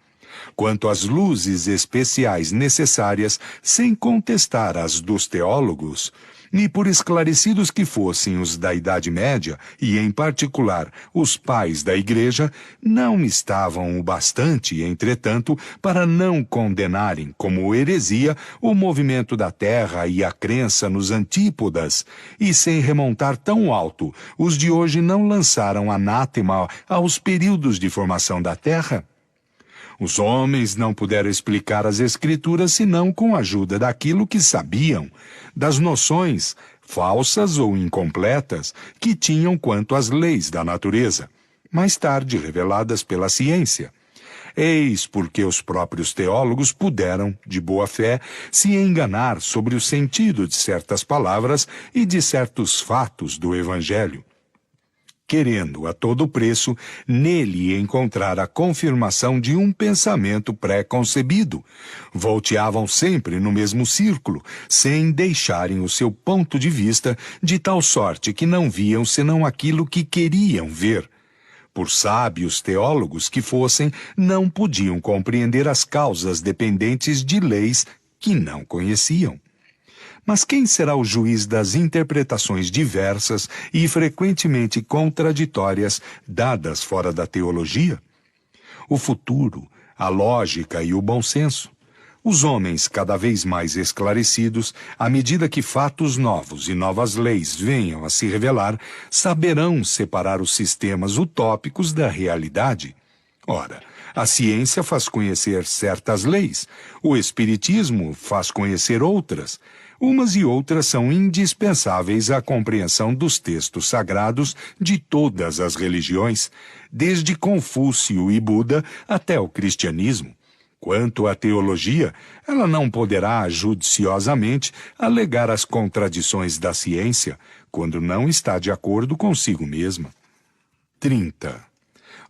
Quanto às luzes especiais necessárias, sem contestar as dos teólogos, e por esclarecidos que fossem os da Idade Média, e em particular os pais da Igreja, não estavam o bastante, entretanto, para não condenarem como heresia o movimento da Terra e a crença nos antípodas, e sem remontar tão alto, os de hoje não lançaram anátema aos períodos de formação da Terra? Os homens não puderam explicar as Escrituras senão com a ajuda daquilo que sabiam, das noções, falsas ou incompletas, que tinham quanto às leis da natureza, mais tarde reveladas pela ciência. Eis porque os próprios teólogos puderam, de boa fé, se enganar sobre o sentido de certas palavras e de certos fatos do Evangelho, querendo a todo preço nele encontrar a confirmação de um pensamento pré-concebido. Volteavam sempre no mesmo círculo, sem deixarem o seu ponto de vista, de tal sorte que não viam senão aquilo que queriam ver. Por sábios teólogos que fossem, não podiam compreender as causas dependentes de leis que não conheciam. Mas quem será o juiz das interpretações diversas e frequentemente contraditórias dadas fora da teologia? O futuro, a lógica e o bom senso. Os homens, cada vez mais esclarecidos, à medida que fatos novos e novas leis venham a se revelar, saberão separar os sistemas utópicos da realidade. Ora, a ciência faz conhecer certas leis, o espiritismo faz conhecer outras. Umas e outras são indispensáveis à compreensão dos textos sagrados de todas as religiões, desde Confúcio e Buda até o cristianismo. Quanto à teologia, ela não poderá judiciosamente alegar as contradições da ciência, quando não está de acordo consigo mesma. 30.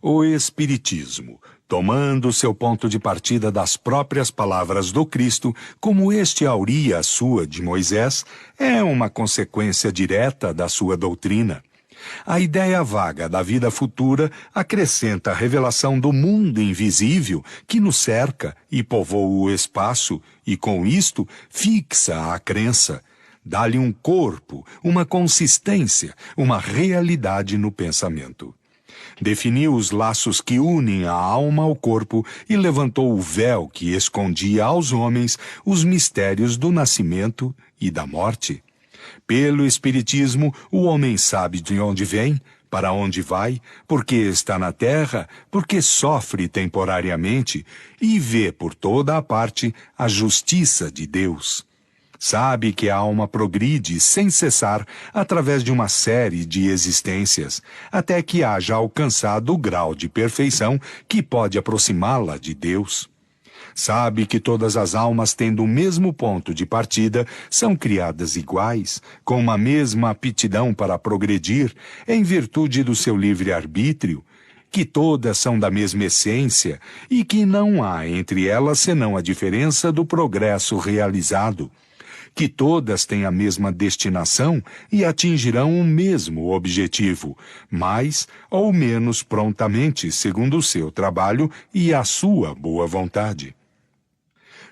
O Espiritismo, tomando seu ponto de partida das próprias palavras do Cristo, como este auria a sua de Moisés, é uma consequência direta da sua doutrina. A ideia vaga da vida futura acrescenta a revelação do mundo invisível que nos cerca e povoa o espaço, e com isto fixa a crença, dá-lhe um corpo, uma consistência, uma realidade no pensamento. Definiu os laços que unem a alma ao corpo e levantou o véu que escondia aos homens os mistérios do nascimento e da morte. Pelo Espiritismo, o homem sabe de onde vem, para onde vai, por que está na terra, por que sofre temporariamente e vê por toda a parte a justiça de Deus. Sabe que a alma progride sem cessar através de uma série de existências, até que haja alcançado o grau de perfeição que pode aproximá-la de Deus. Sabe que todas as almas, tendo o mesmo ponto de partida, são criadas iguais, com uma mesma aptidão para progredir, em virtude do seu livre-arbítrio, que todas são da mesma essência e que não há entre elas senão a diferença do progresso realizado, que todas têm a mesma destinação e atingirão o mesmo objetivo, mais ou menos prontamente, segundo o seu trabalho e a sua boa vontade.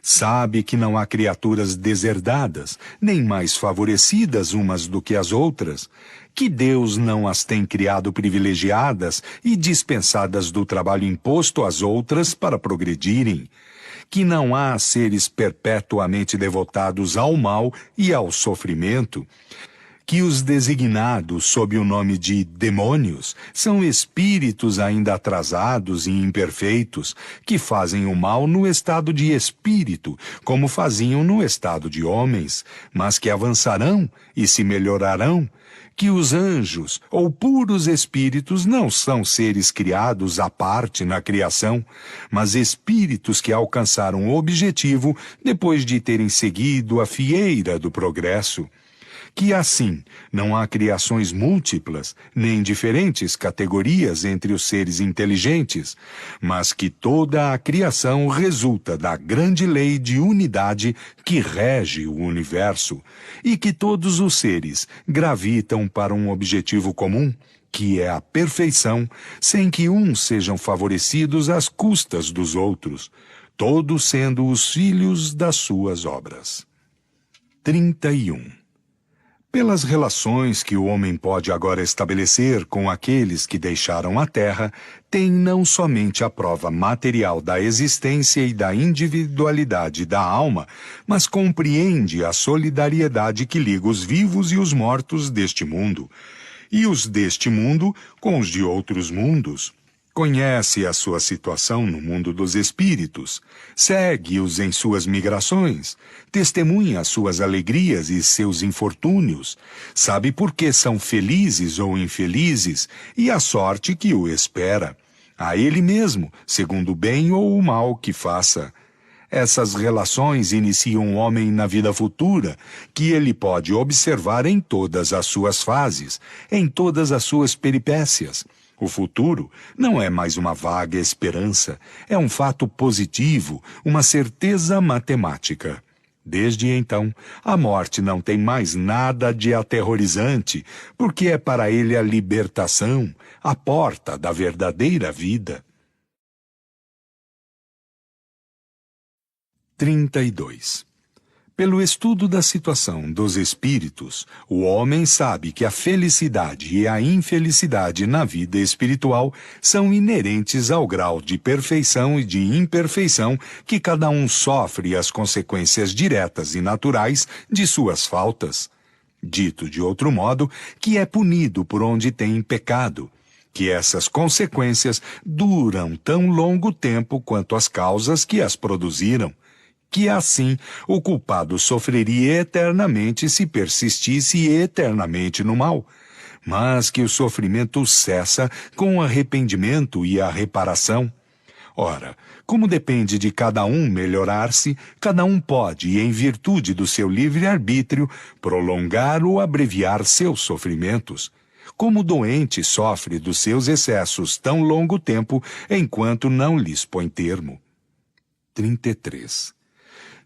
Sabe que não há criaturas deserdadas, nem mais favorecidas umas do que as outras, que Deus não as tem criado privilegiadas e dispensadas do trabalho imposto às outras para progredirem, que não há seres perpetuamente devotados ao mal e ao sofrimento, que os designados sob o nome de demônios são espíritos ainda atrasados e imperfeitos, que fazem o mal no estado de espírito, como faziam no estado de homens, mas que avançarão e se melhorarão, que os anjos ou puros espíritos não são seres criados à parte na criação, mas espíritos que alcançaram o objetivo depois de terem seguido a fieira do progresso, que assim não há criações múltiplas, nem diferentes categorias entre os seres inteligentes, mas que toda a criação resulta da grande lei de unidade que rege o universo, e que todos os seres gravitam para um objetivo comum, que é a perfeição, sem que uns sejam favorecidos às custas dos outros, todos sendo os filhos das suas obras. 31. Pelas relações que o homem pode agora estabelecer com aqueles que deixaram a Terra, tem não somente a prova material da existência e da individualidade da alma, mas compreende a solidariedade que liga os vivos e os mortos deste mundo, e os deste mundo com os de outros mundos. Conhece a sua situação no mundo dos espíritos, segue-os em suas migrações, testemunha as suas alegrias e seus infortúnios, sabe por que são felizes ou infelizes e a sorte que o espera, a ele mesmo, segundo o bem ou o mal que faça. Essas relações iniciam o homem na vida futura, que ele pode observar em todas as suas fases, em todas as suas peripécias. O futuro não é mais uma vaga esperança, é um fato positivo, uma certeza matemática. Desde então, a morte não tem mais nada de aterrorizante, porque é para ele a libertação, a porta da verdadeira vida. 32. Pelo estudo da situação dos espíritos, o homem sabe que a felicidade e a infelicidade na vida espiritual são inerentes ao grau de perfeição e de imperfeição que cada um sofre as consequências diretas e naturais de suas faltas. Dito de outro modo, que é punido por onde tem pecado, que essas consequências duram tão longo tempo quanto as causas que as produziram, que assim o culpado sofreria eternamente se persistisse eternamente no mal, mas que o sofrimento cessa com o arrependimento e a reparação. Ora, como depende de cada um melhorar-se, cada um pode, em virtude do seu livre-arbítrio, prolongar ou abreviar seus sofrimentos. como o doente sofre dos seus excessos tão longo tempo enquanto não lhes põe termo. 33.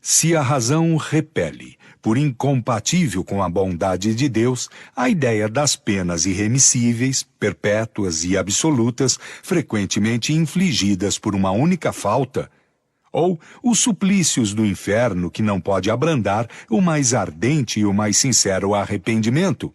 Se a razão repele, por incompatível com a bondade de Deus, a ideia das penas irremissíveis, perpétuas e absolutas, frequentemente infligidas por uma única falta, ou os suplícios do inferno que não pode abrandar o mais ardente e o mais sincero arrependimento,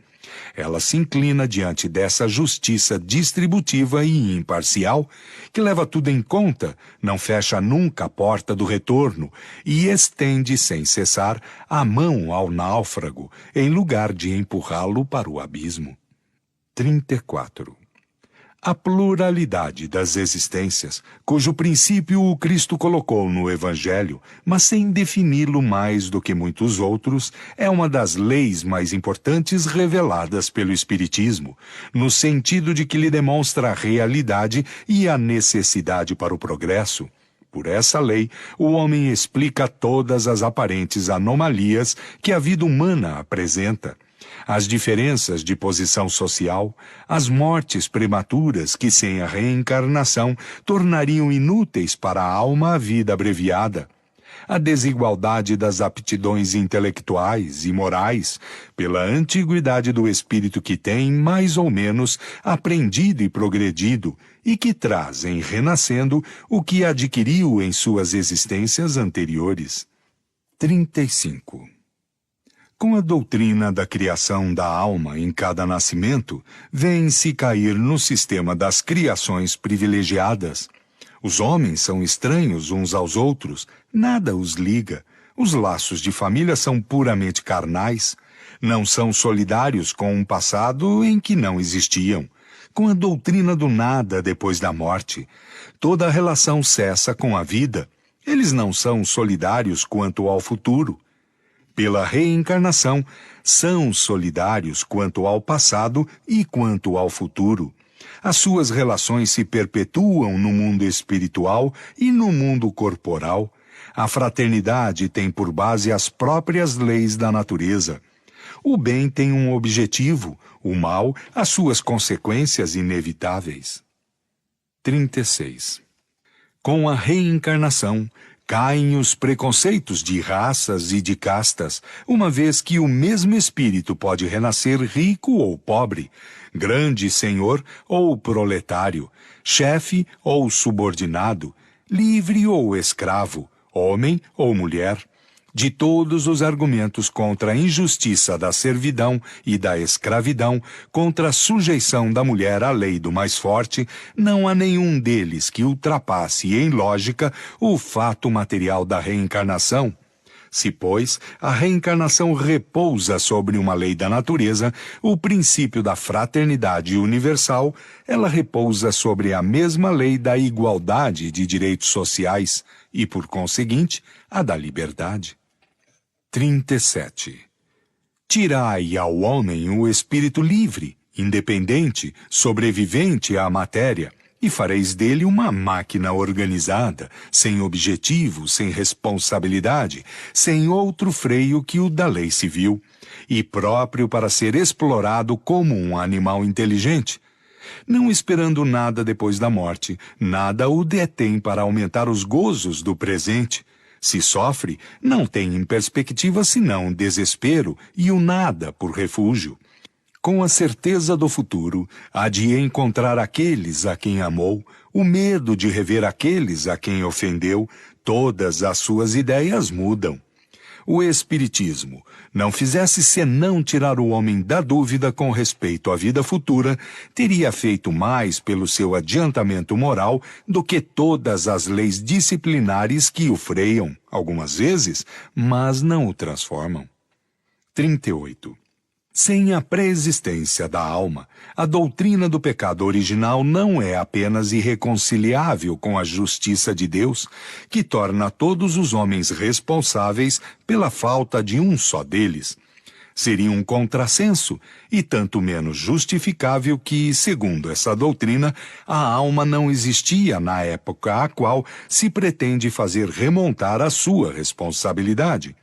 ela se inclina diante dessa justiça distributiva e imparcial, que leva tudo em conta, não fecha nunca a porta do retorno e estende sem cessar a mão ao náufrago, em lugar de empurrá-lo para o abismo. 34. A pluralidade das existências, cujo princípio o Cristo colocou no Evangelho, mas sem defini-lo mais do que muitos outros, é uma das leis mais importantes reveladas pelo Espiritismo, no sentido de que lhe demonstra a realidade e a necessidade para o progresso. Por essa lei, o homem explica todas as aparentes anomalias que a vida humana apresenta. As diferenças de posição social, as mortes prematuras que sem a reencarnação tornariam inúteis para a alma a vida abreviada, a desigualdade das aptidões intelectuais e morais, pela antiguidade do espírito que tem, mais ou menos, aprendido e progredido, e que traz, em renascendo, o que adquiriu em suas existências anteriores. 35. Com a doutrina da criação da alma em cada nascimento, vem-se cair no sistema das criações privilegiadas. Os homens são estranhos uns aos outros, nada os liga. Os laços de família são puramente carnais. Não são solidários com um passado em que não existiam. Com a doutrina do nada depois da morte, toda a relação cessa com a vida. Eles não são solidários quanto ao futuro. Pela reencarnação, são solidários quanto ao passado e quanto ao futuro. As suas relações se perpetuam no mundo espiritual e no mundo corporal. A fraternidade tem por base as próprias leis da natureza. O bem tem um objetivo, o mal, as suas consequências inevitáveis. 36. Com a reencarnação, caem os preconceitos de raças e de castas, uma vez que o mesmo espírito pode renascer rico ou pobre, grande senhor ou proletário, chefe ou subordinado, livre ou escravo, homem ou mulher. De todos os argumentos contra a injustiça da servidão e da escravidão, contra a sujeição da mulher à lei do mais forte, não há nenhum deles que ultrapasse em lógica o fato material da reencarnação. Se, pois, a reencarnação repousa sobre uma lei da natureza, o princípio da fraternidade universal, ela repousa sobre a mesma lei da igualdade de direitos sociais e, por conseguinte, a da liberdade. 37. Tirai ao homem o espírito livre, independente, sobrevivente à matéria, e fareis dele uma máquina organizada, sem objetivo, sem responsabilidade, sem outro freio que o da lei civil, e próprio para ser explorado como um animal inteligente. Não esperando nada depois da morte, nada o detém para aumentar os gozos do presente. Se sofre, não tem em perspectiva senão desespero e o nada por refúgio. Com a certeza do futuro, há de encontrar aqueles a quem amou, o medo de rever aqueles a quem ofendeu, todas as suas ideias mudam. O Espiritismo não fizesse senão tirar o homem da dúvida com respeito à vida futura, teria feito mais pelo seu adiantamento moral do que todas as leis disciplinares que o freiam, algumas vezes, mas não o transformam. 38. Sem a pré-existência da alma, a doutrina do pecado original não é apenas irreconciliável com a justiça de Deus, que torna todos os homens responsáveis pela falta de um só deles. Seria um contrassenso e tanto menos justificável que, segundo essa doutrina, a alma não existia na época a qual se pretende fazer remontar a sua responsabilidade.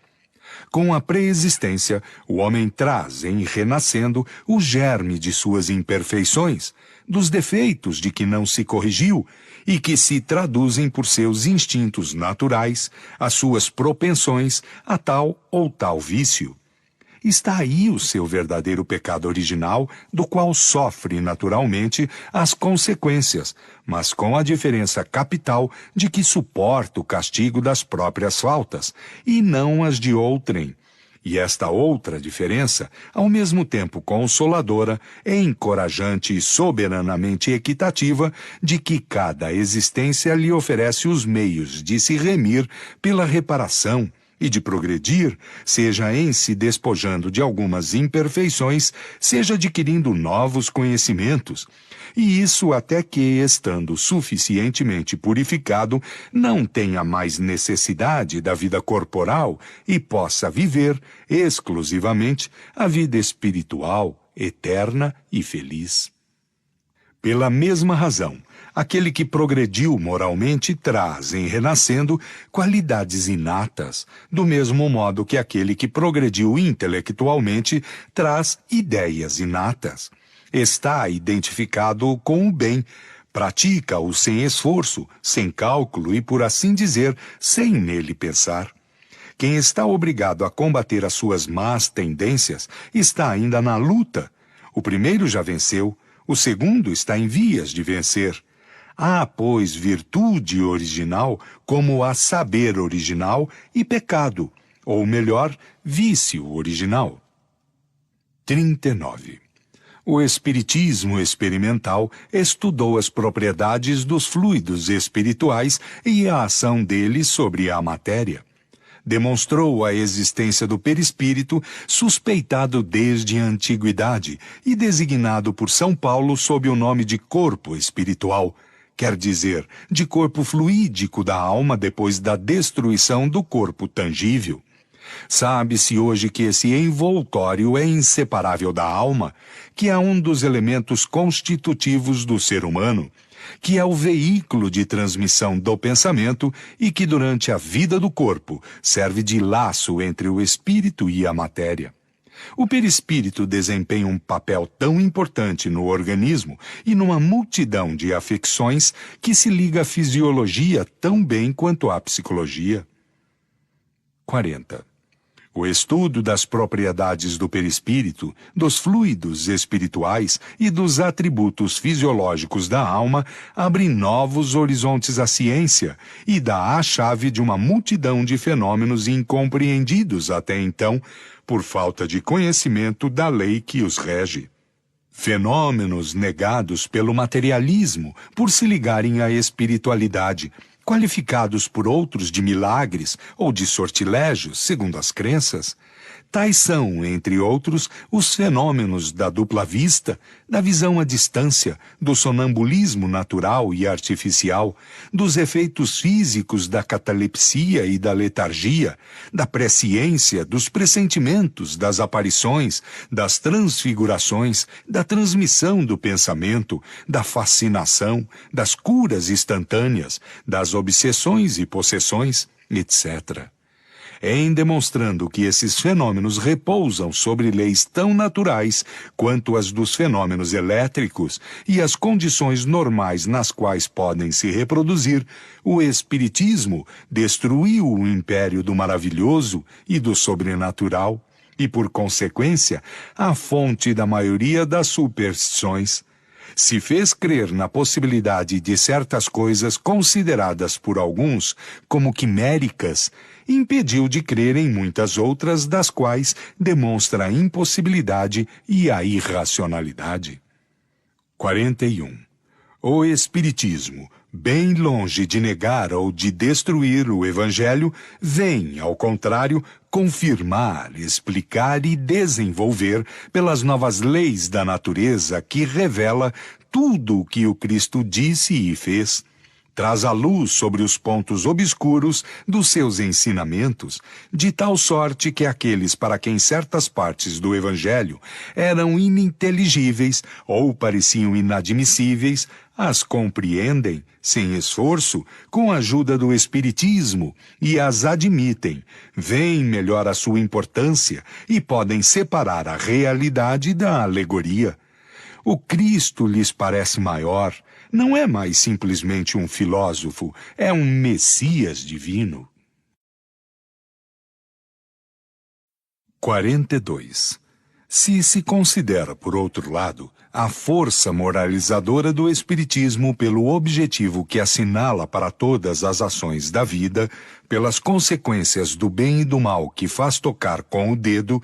Com a preexistência, o homem traz, em renascendo, o germe de suas imperfeições, dos defeitos de que não se corrigiu e que se traduzem por seus instintos naturais, as suas propensões a tal ou tal vício. Está aí o seu verdadeiro pecado original, do qual sofre naturalmente as consequências, mas com a diferença capital de que suporta o castigo das próprias faltas, e não as de outrem. E esta outra diferença, ao mesmo tempo consoladora, é encorajante e soberanamente equitativa de que cada existência lhe oferece os meios de se remir pela reparação, e de progredir, seja em se despojando de algumas imperfeições, seja adquirindo novos conhecimentos, e isso até que, estando suficientemente purificado, não tenha mais necessidade da vida corporal e possa viver, exclusivamente, a vida espiritual, eterna e feliz. Pela mesma razão, aquele que progrediu moralmente traz, em renascendo, qualidades inatas, do mesmo modo que aquele que progrediu intelectualmente traz ideias inatas. Está identificado com o bem, pratica-o sem esforço, sem cálculo e, por assim dizer, sem nele pensar. Quem está obrigado a combater as suas más tendências está ainda na luta. O primeiro já venceu, o segundo está em vias de vencer. Há, pois, virtude original, como há saber original e pecado, ou melhor, vício original. 39. O Espiritismo experimental estudou as propriedades dos fluidos espirituais e a ação deles sobre a matéria. Demonstrou a existência do perispírito, suspeitado desde a antiguidade e designado por São Paulo sob o nome de corpo espiritual, quer dizer, de corpo fluídico da alma depois da destruição do corpo tangível. Sabe-se hoje que esse envoltório é inseparável da alma, que é um dos elementos constitutivos do ser humano, que é o veículo de transmissão do pensamento e que durante a vida do corpo serve de laço entre o espírito e a matéria. O perispírito desempenha um papel tão importante no organismo e numa multidão de afecções que se liga à fisiologia tão bem quanto à psicologia. 40. O estudo das propriedades do perispírito, dos fluidos espirituais e dos atributos fisiológicos da alma abre novos horizontes à ciência e dá a chave de uma multidão de fenômenos incompreendidos até então, por falta de conhecimento da lei que os rege. Fenômenos negados pelo materialismo, por se ligarem à espiritualidade, qualificados por outros de milagres ou de sortilégios, segundo as crenças. Tais são, entre outros, os fenômenos da dupla vista, da visão à distância, do sonambulismo natural e artificial, dos efeitos físicos da catalepsia e da letargia, da presciência, dos pressentimentos, das aparições, das transfigurações, da transmissão do pensamento, da fascinação, das curas instantâneas, das obsessões e possessões, etc. Em demonstrando que esses fenômenos repousam sobre leis tão naturais quanto as dos fenômenos elétricos e as condições normais nas quais podem se reproduzir, o Espiritismo destruiu o império do maravilhoso e do sobrenatural e, por consequência, a fonte da maioria das superstições. Se fez crer na possibilidade de certas coisas consideradas por alguns como quiméricas, impediu de crer em muitas outras das quais demonstra a impossibilidade e a irracionalidade. 41. O Espiritismo, bem longe de negar ou de destruir o Evangelho, vem, ao contrário, confirmar, explicar e desenvolver pelas novas leis da natureza que revela tudo o que o Cristo disse e fez. traz a luz sobre os pontos obscuros dos seus ensinamentos, de tal sorte que aqueles para quem certas partes do Evangelho eram ininteligíveis ou pareciam inadmissíveis, as compreendem, sem esforço, com a ajuda do Espiritismo, e as admitem, veem melhor a sua importância e podem separar a realidade da alegoria. O Cristo lhes parece maior, não é mais simplesmente um filósofo, é um Messias divino. 42. Se considera, por outro lado, a força moralizadora do Espiritismo pelo objetivo que assinala para todas as ações da vida, pelas consequências do bem e do mal que faz tocar com o dedo,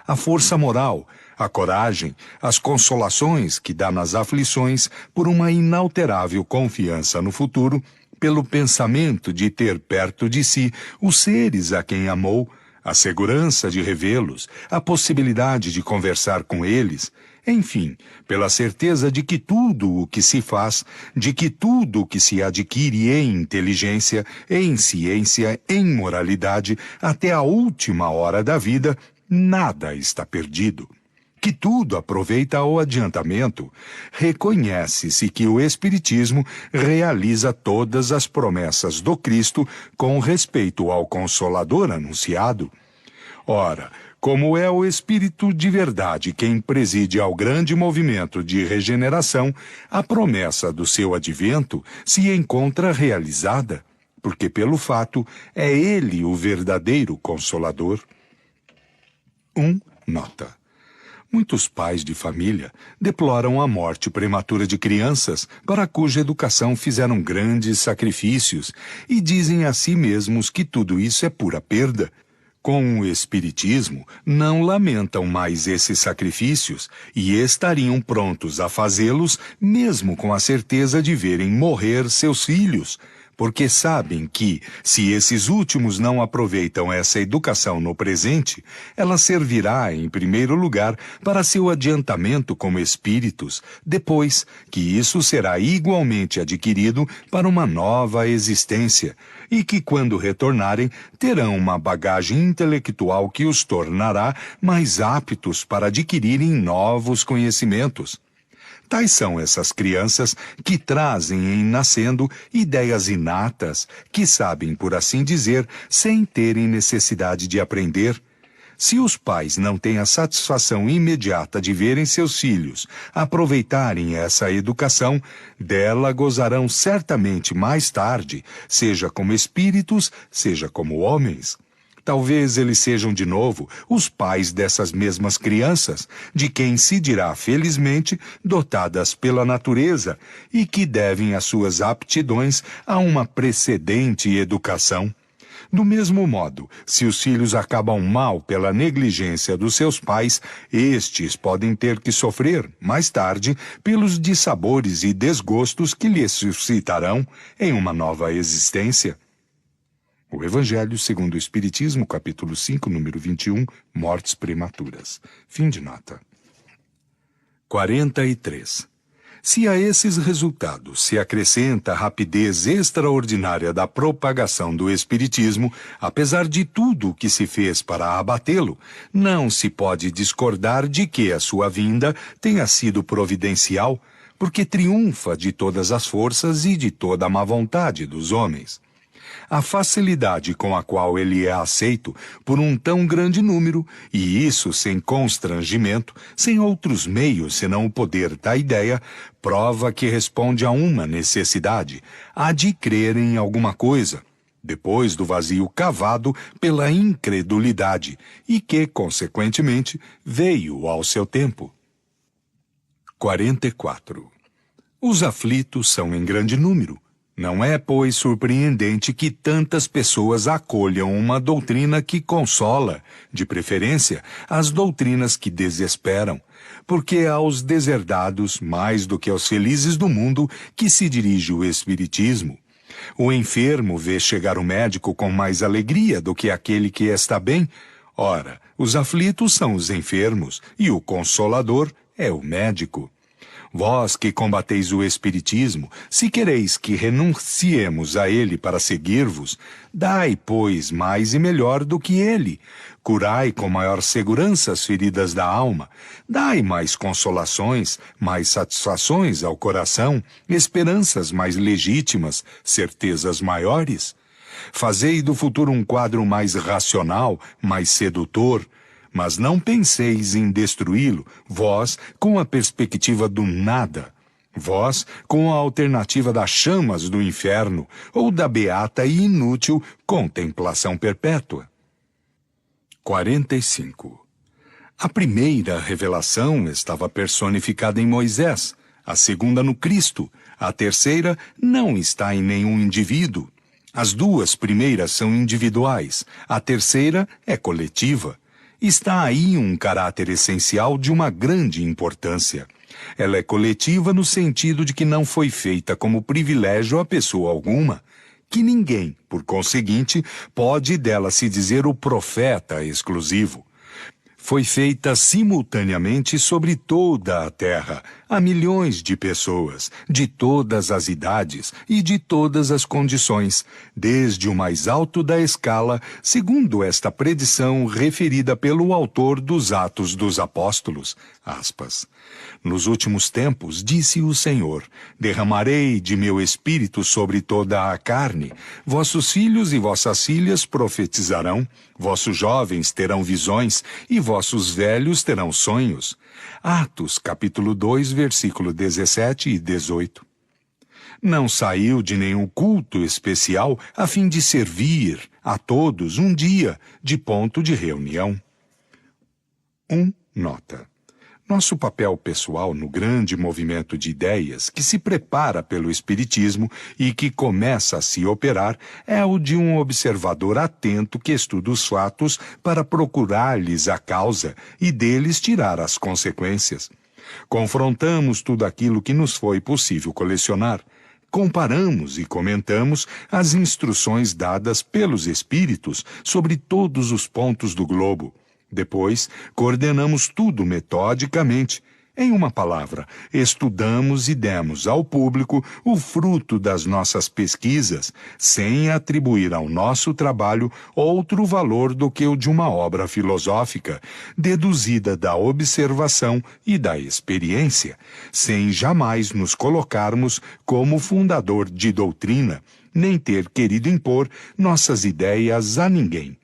a força moral, a coragem, as consolações que dá nas aflições por uma inalterável confiança no futuro, pelo pensamento de ter perto de si os seres a quem amou, a segurança de revê-los, a possibilidade de conversar com eles, enfim, pela certeza de que tudo o que se faz, de que tudo o que se adquire em inteligência, em ciência, em moralidade, até a última hora da vida, nada está perdido. Que tudo aproveita ao adiantamento, reconhece-se que o Espiritismo realiza todas as promessas do Cristo com respeito ao Consolador anunciado. Ora, como é o Espírito de verdade quem preside ao grande movimento de regeneração, a promessa do seu advento se encontra realizada, porque pelo fato é ele o verdadeiro Consolador. 1. Nota. Muitos pais de família deploram a morte prematura de crianças para cuja educação fizeram grandes sacrifícios e dizem a si mesmos que tudo isso é pura perda. Com o Espiritismo, não lamentam mais esses sacrifícios e estariam prontos a fazê-los mesmo com a certeza de verem morrer seus filhos, porque sabem que, se esses últimos não aproveitam essa educação no presente, ela servirá, em primeiro lugar, para seu adiantamento como espíritos, depois que isso será igualmente adquirido para uma nova existência, e que, quando retornarem, terão uma bagagem intelectual que os tornará mais aptos para adquirirem novos conhecimentos. Tais são essas crianças que trazem em nascendo ideias inatas, que sabem, por assim dizer, sem terem necessidade de aprender. Se os pais não têm a satisfação imediata de verem seus filhos aproveitarem essa educação, dela gozarão certamente mais tarde, seja como espíritos, seja como homens. Talvez eles sejam de novo os pais dessas mesmas crianças, de quem se dirá felizmente dotadas pela natureza e que devem as suas aptidões a uma precedente educação. Do mesmo modo, se os filhos acabam mal pela negligência dos seus pais, estes podem ter que sofrer, mais tarde, pelos dissabores e desgostos que lhes suscitarão em uma nova existência. O Evangelho segundo o Espiritismo, capítulo 5, número 21, Mortes Prematuras. Fim de nota. 43. Se a esses resultados se acrescenta a rapidez extraordinária da propagação do Espiritismo, apesar de tudo o que se fez para abatê-lo, não se pode discordar de que a sua vinda tenha sido providencial, porque triunfa de todas as forças e de toda a má vontade dos homens. A facilidade com a qual ele é aceito por um tão grande número, e isso sem constrangimento, sem outros meios senão o poder da ideia, prova que responde a uma necessidade, a de crer em alguma coisa, depois do vazio cavado pela incredulidade, e que, consequentemente, veio ao seu tempo. 44. Os aflitos são em grande número. Não é, pois, surpreendente que tantas pessoas acolham uma doutrina que consola, de preferência, as doutrinas que desesperam, porque aos deserdados, mais do que aos felizes do mundo, que se dirige o Espiritismo. O enfermo vê chegar o médico com mais alegria do que aquele que está bem. Ora, os aflitos são os enfermos, e o consolador é o médico. Vós que combateis o Espiritismo, se quereis que renunciemos a ele para seguir-vos, dai, pois, mais e melhor do que ele. Curai com maior segurança as feridas da alma. Dai mais consolações, mais satisfações ao coração, esperanças mais legítimas, certezas maiores. Fazei do futuro um quadro mais racional, mais sedutor, mas não penseis em destruí-lo, vós com a perspectiva do nada, vós com a alternativa das chamas do inferno ou da beata e inútil contemplação perpétua. 45. A primeira revelação estava personificada em Moisés, a segunda no Cristo, a terceira não está em nenhum indivíduo. As duas primeiras são individuais, a terceira é coletiva. Está aí um caráter essencial de uma grande importância. Ela é coletiva no sentido de que não foi feita como privilégio a pessoa alguma, que ninguém, por conseguinte, pode dela se dizer o profeta exclusivo. Foi feita simultaneamente sobre toda a terra, a milhões de pessoas, de todas as idades e de todas as condições, desde o mais alto da escala, segundo esta predição referida pelo autor dos Atos dos Apóstolos, aspas. Nos últimos tempos, disse o Senhor, derramarei de meu espírito sobre toda a carne. Vossos filhos e vossas filhas profetizarão, vossos jovens terão visões e vossos velhos terão sonhos. Atos, capítulo 2, versículo 17 e 18. Não saiu de nenhum culto especial a fim de servir a todos um dia de ponto de reunião. 1. Nota. Nosso papel pessoal no grande movimento de ideias que se prepara pelo Espiritismo e que começa a se operar é o de um observador atento que estuda os fatos para procurar-lhes a causa e deles tirar as consequências. Confrontamos tudo aquilo que nos foi possível colecionar. Comparamos e comentamos as instruções dadas pelos Espíritos sobre todos os pontos do globo. Depois, coordenamos tudo metodicamente. Em uma palavra, estudamos e demos ao público o fruto das nossas pesquisas, sem atribuir ao nosso trabalho outro valor do que o de uma obra filosófica, deduzida da observação e da experiência, sem jamais nos colocarmos como fundador de doutrina, nem ter querido impor nossas ideias a ninguém.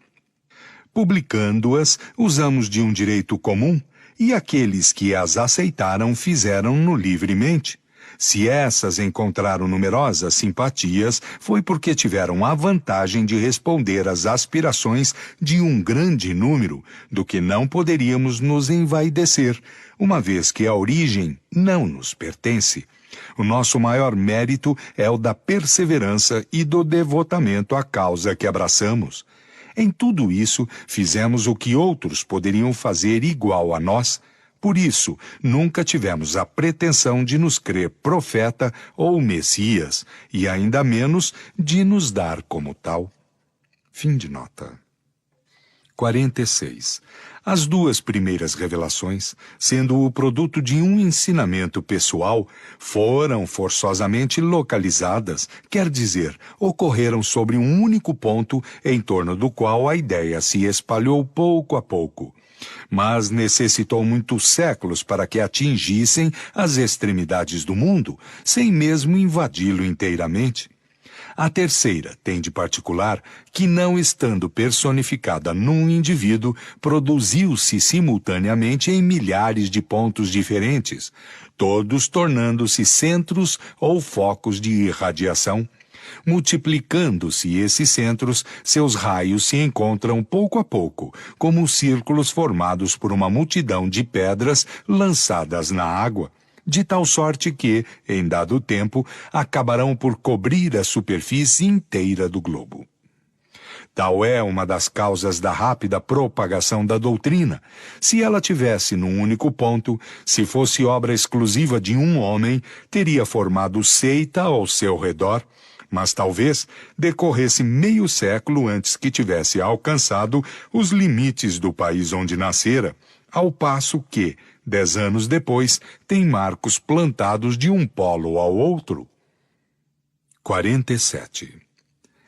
Publicando-as, usamos de um direito comum, e aqueles que as aceitaram fizeram-no livremente. Se essas encontraram numerosas simpatias, foi porque tiveram a vantagem de responder às aspirações de um grande número, do que não poderíamos nos envaidecer, uma vez que a origem não nos pertence. O nosso maior mérito é o da perseverança e do devotamento à causa que abraçamos. Em tudo isso, fizemos o que outros poderiam fazer igual a nós. Por isso, nunca tivemos a pretensão de nos crer profeta ou Messias, e ainda menos de nos dar como tal. Fim de nota. 46. As duas primeiras revelações, sendo o produto de um ensinamento pessoal, foram forçosamente localizadas, quer dizer, ocorreram sobre um único ponto em torno do qual a ideia se espalhou pouco a pouco. Mas necessitou muitos séculos para que atingissem as extremidades do mundo, sem mesmo invadi-lo inteiramente. A terceira tem de particular que, não estando personificada num indivíduo, produziu-se simultaneamente em milhares de pontos diferentes, todos tornando-se centros ou focos de irradiação. Multiplicando-se esses centros, seus raios se encontram pouco a pouco, como círculos formados por uma multidão de pedras lançadas na água, de tal sorte que, em dado tempo, acabarão por cobrir a superfície inteira do globo. Tal é uma das causas da rápida propagação da doutrina. Se ela tivesse num único ponto, se fosse obra exclusiva de um homem, teria formado seita ao seu redor, mas talvez decorresse meio século antes que tivesse alcançado os limites do país onde nascera, ao passo que, 10 anos depois, tem marcos plantados de um polo ao outro. 47.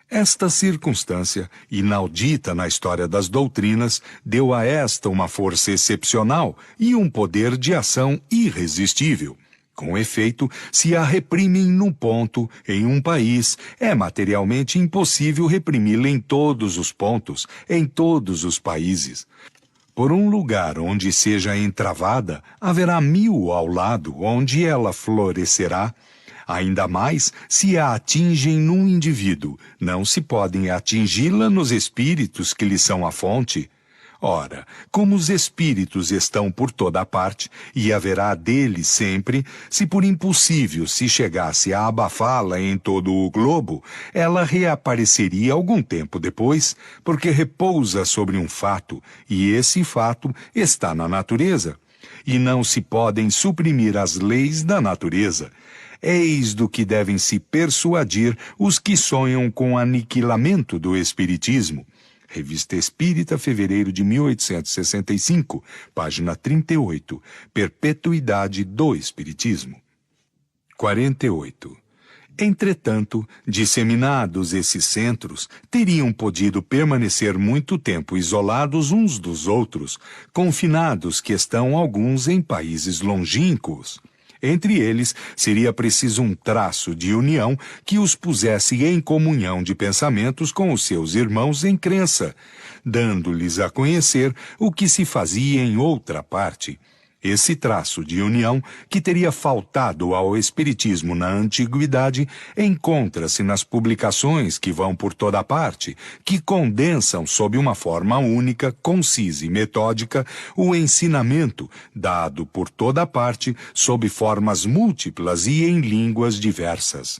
Esta circunstância, inaudita na história das doutrinas, deu a esta uma força excepcional e um poder de ação irresistível. Com efeito, se a reprimem num ponto, em um país, é materialmente impossível reprimi-la em todos os pontos, em todos os países. Por um lugar onde seja entravada, haverá 1000 ao lado onde ela florescerá. Ainda mais se a atingem num indivíduo, não se podem atingi-la nos espíritos que lhe são a fonte. Ora, como os espíritos estão por toda a parte, e haverá deles sempre, se por impossível se chegasse a abafá-la em todo o globo, ela reapareceria algum tempo depois, porque repousa sobre um fato, e esse fato está na natureza. E não se podem suprimir as leis da natureza. Eis do que devem se persuadir os que sonham com o aniquilamento do Espiritismo. Revista Espírita, fevereiro de 1865, página 38. Perpetuidade do Espiritismo. 48. Entretanto, disseminados esses centros, teriam podido permanecer muito tempo isolados uns dos outros, confinados que estão alguns em países longínquos. Entre eles, seria preciso um traço de união que os pusesse em comunhão de pensamentos com os seus irmãos em crença, dando-lhes a conhecer o que se fazia em outra parte. Esse traço de união, que teria faltado ao Espiritismo na antiguidade, encontra-se nas publicações que vão por toda parte, que condensam sob uma forma única, concisa e metódica o ensinamento, dado por toda parte, sob formas múltiplas e em línguas diversas.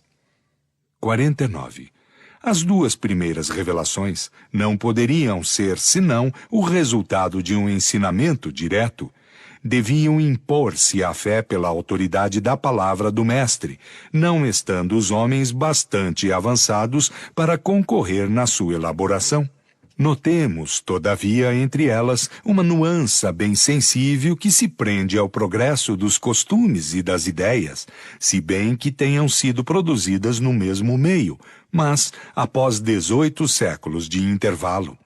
49. As 2 primeiras revelações não poderiam ser, senão, o resultado de um ensinamento direto. Deviam impor-se à fé pela autoridade da palavra do Mestre, não estando os homens bastante avançados para concorrer na sua elaboração. Notemos, todavia, entre elas, uma nuance bem sensível que se prende ao progresso dos costumes e das ideias, se bem que tenham sido produzidas no mesmo meio, mas após 18 séculos de intervalo.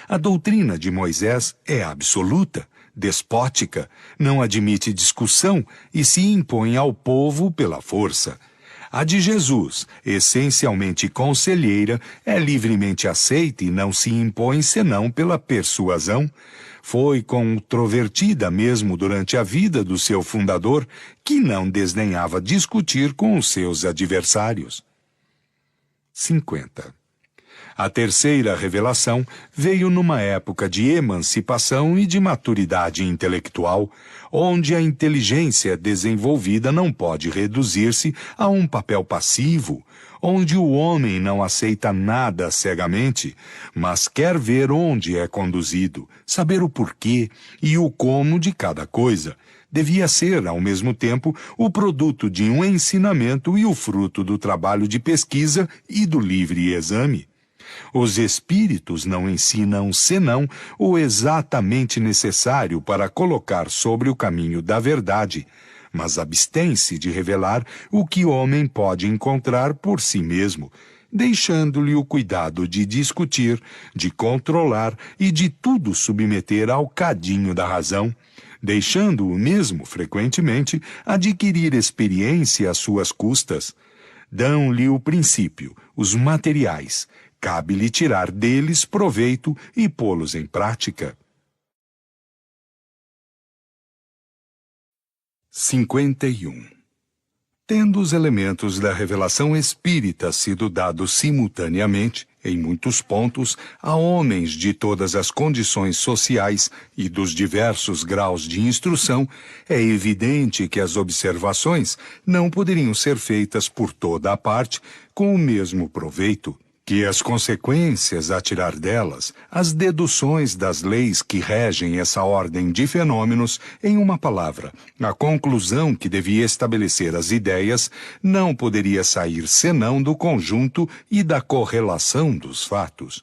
A doutrina de Moisés é absoluta, despótica, não admite discussão e se impõe ao povo pela força. A de Jesus, essencialmente conselheira, é livremente aceita e não se impõe senão pela persuasão. Foi controvertida mesmo durante a vida do seu fundador, que não desdenhava discutir com os seus adversários. 50. A terceira revelação veio numa época de emancipação e de maturidade intelectual, onde a inteligência desenvolvida não pode reduzir-se a um papel passivo, onde o homem não aceita nada cegamente, mas quer ver onde é conduzido, saber o porquê e o como de cada coisa. Devia ser, ao mesmo tempo, o produto de um ensinamento e o fruto do trabalho de pesquisa e do livre exame. Os espíritos não ensinam senão o exatamente necessário para colocar sobre o caminho da verdade, mas abstém-se de revelar o que o homem pode encontrar por si mesmo, deixando-lhe o cuidado de discutir, de controlar e de tudo submeter ao cadinho da razão, deixando-o mesmo, frequentemente, adquirir experiência às suas custas. Dão-lhe o princípio, os materiais, cabe-lhe tirar deles proveito e pô-los em prática. 51. Tendo os elementos da revelação espírita sido dados simultaneamente, em muitos pontos, a homens de todas as condições sociais e dos diversos graus de instrução, é evidente que as observações não poderiam ser feitas por toda a parte com o mesmo proveito, que as consequências a tirar delas, as deduções das leis que regem essa ordem de fenômenos, em uma palavra, a conclusão que devia estabelecer as ideias, não poderia sair senão do conjunto e da correlação dos fatos.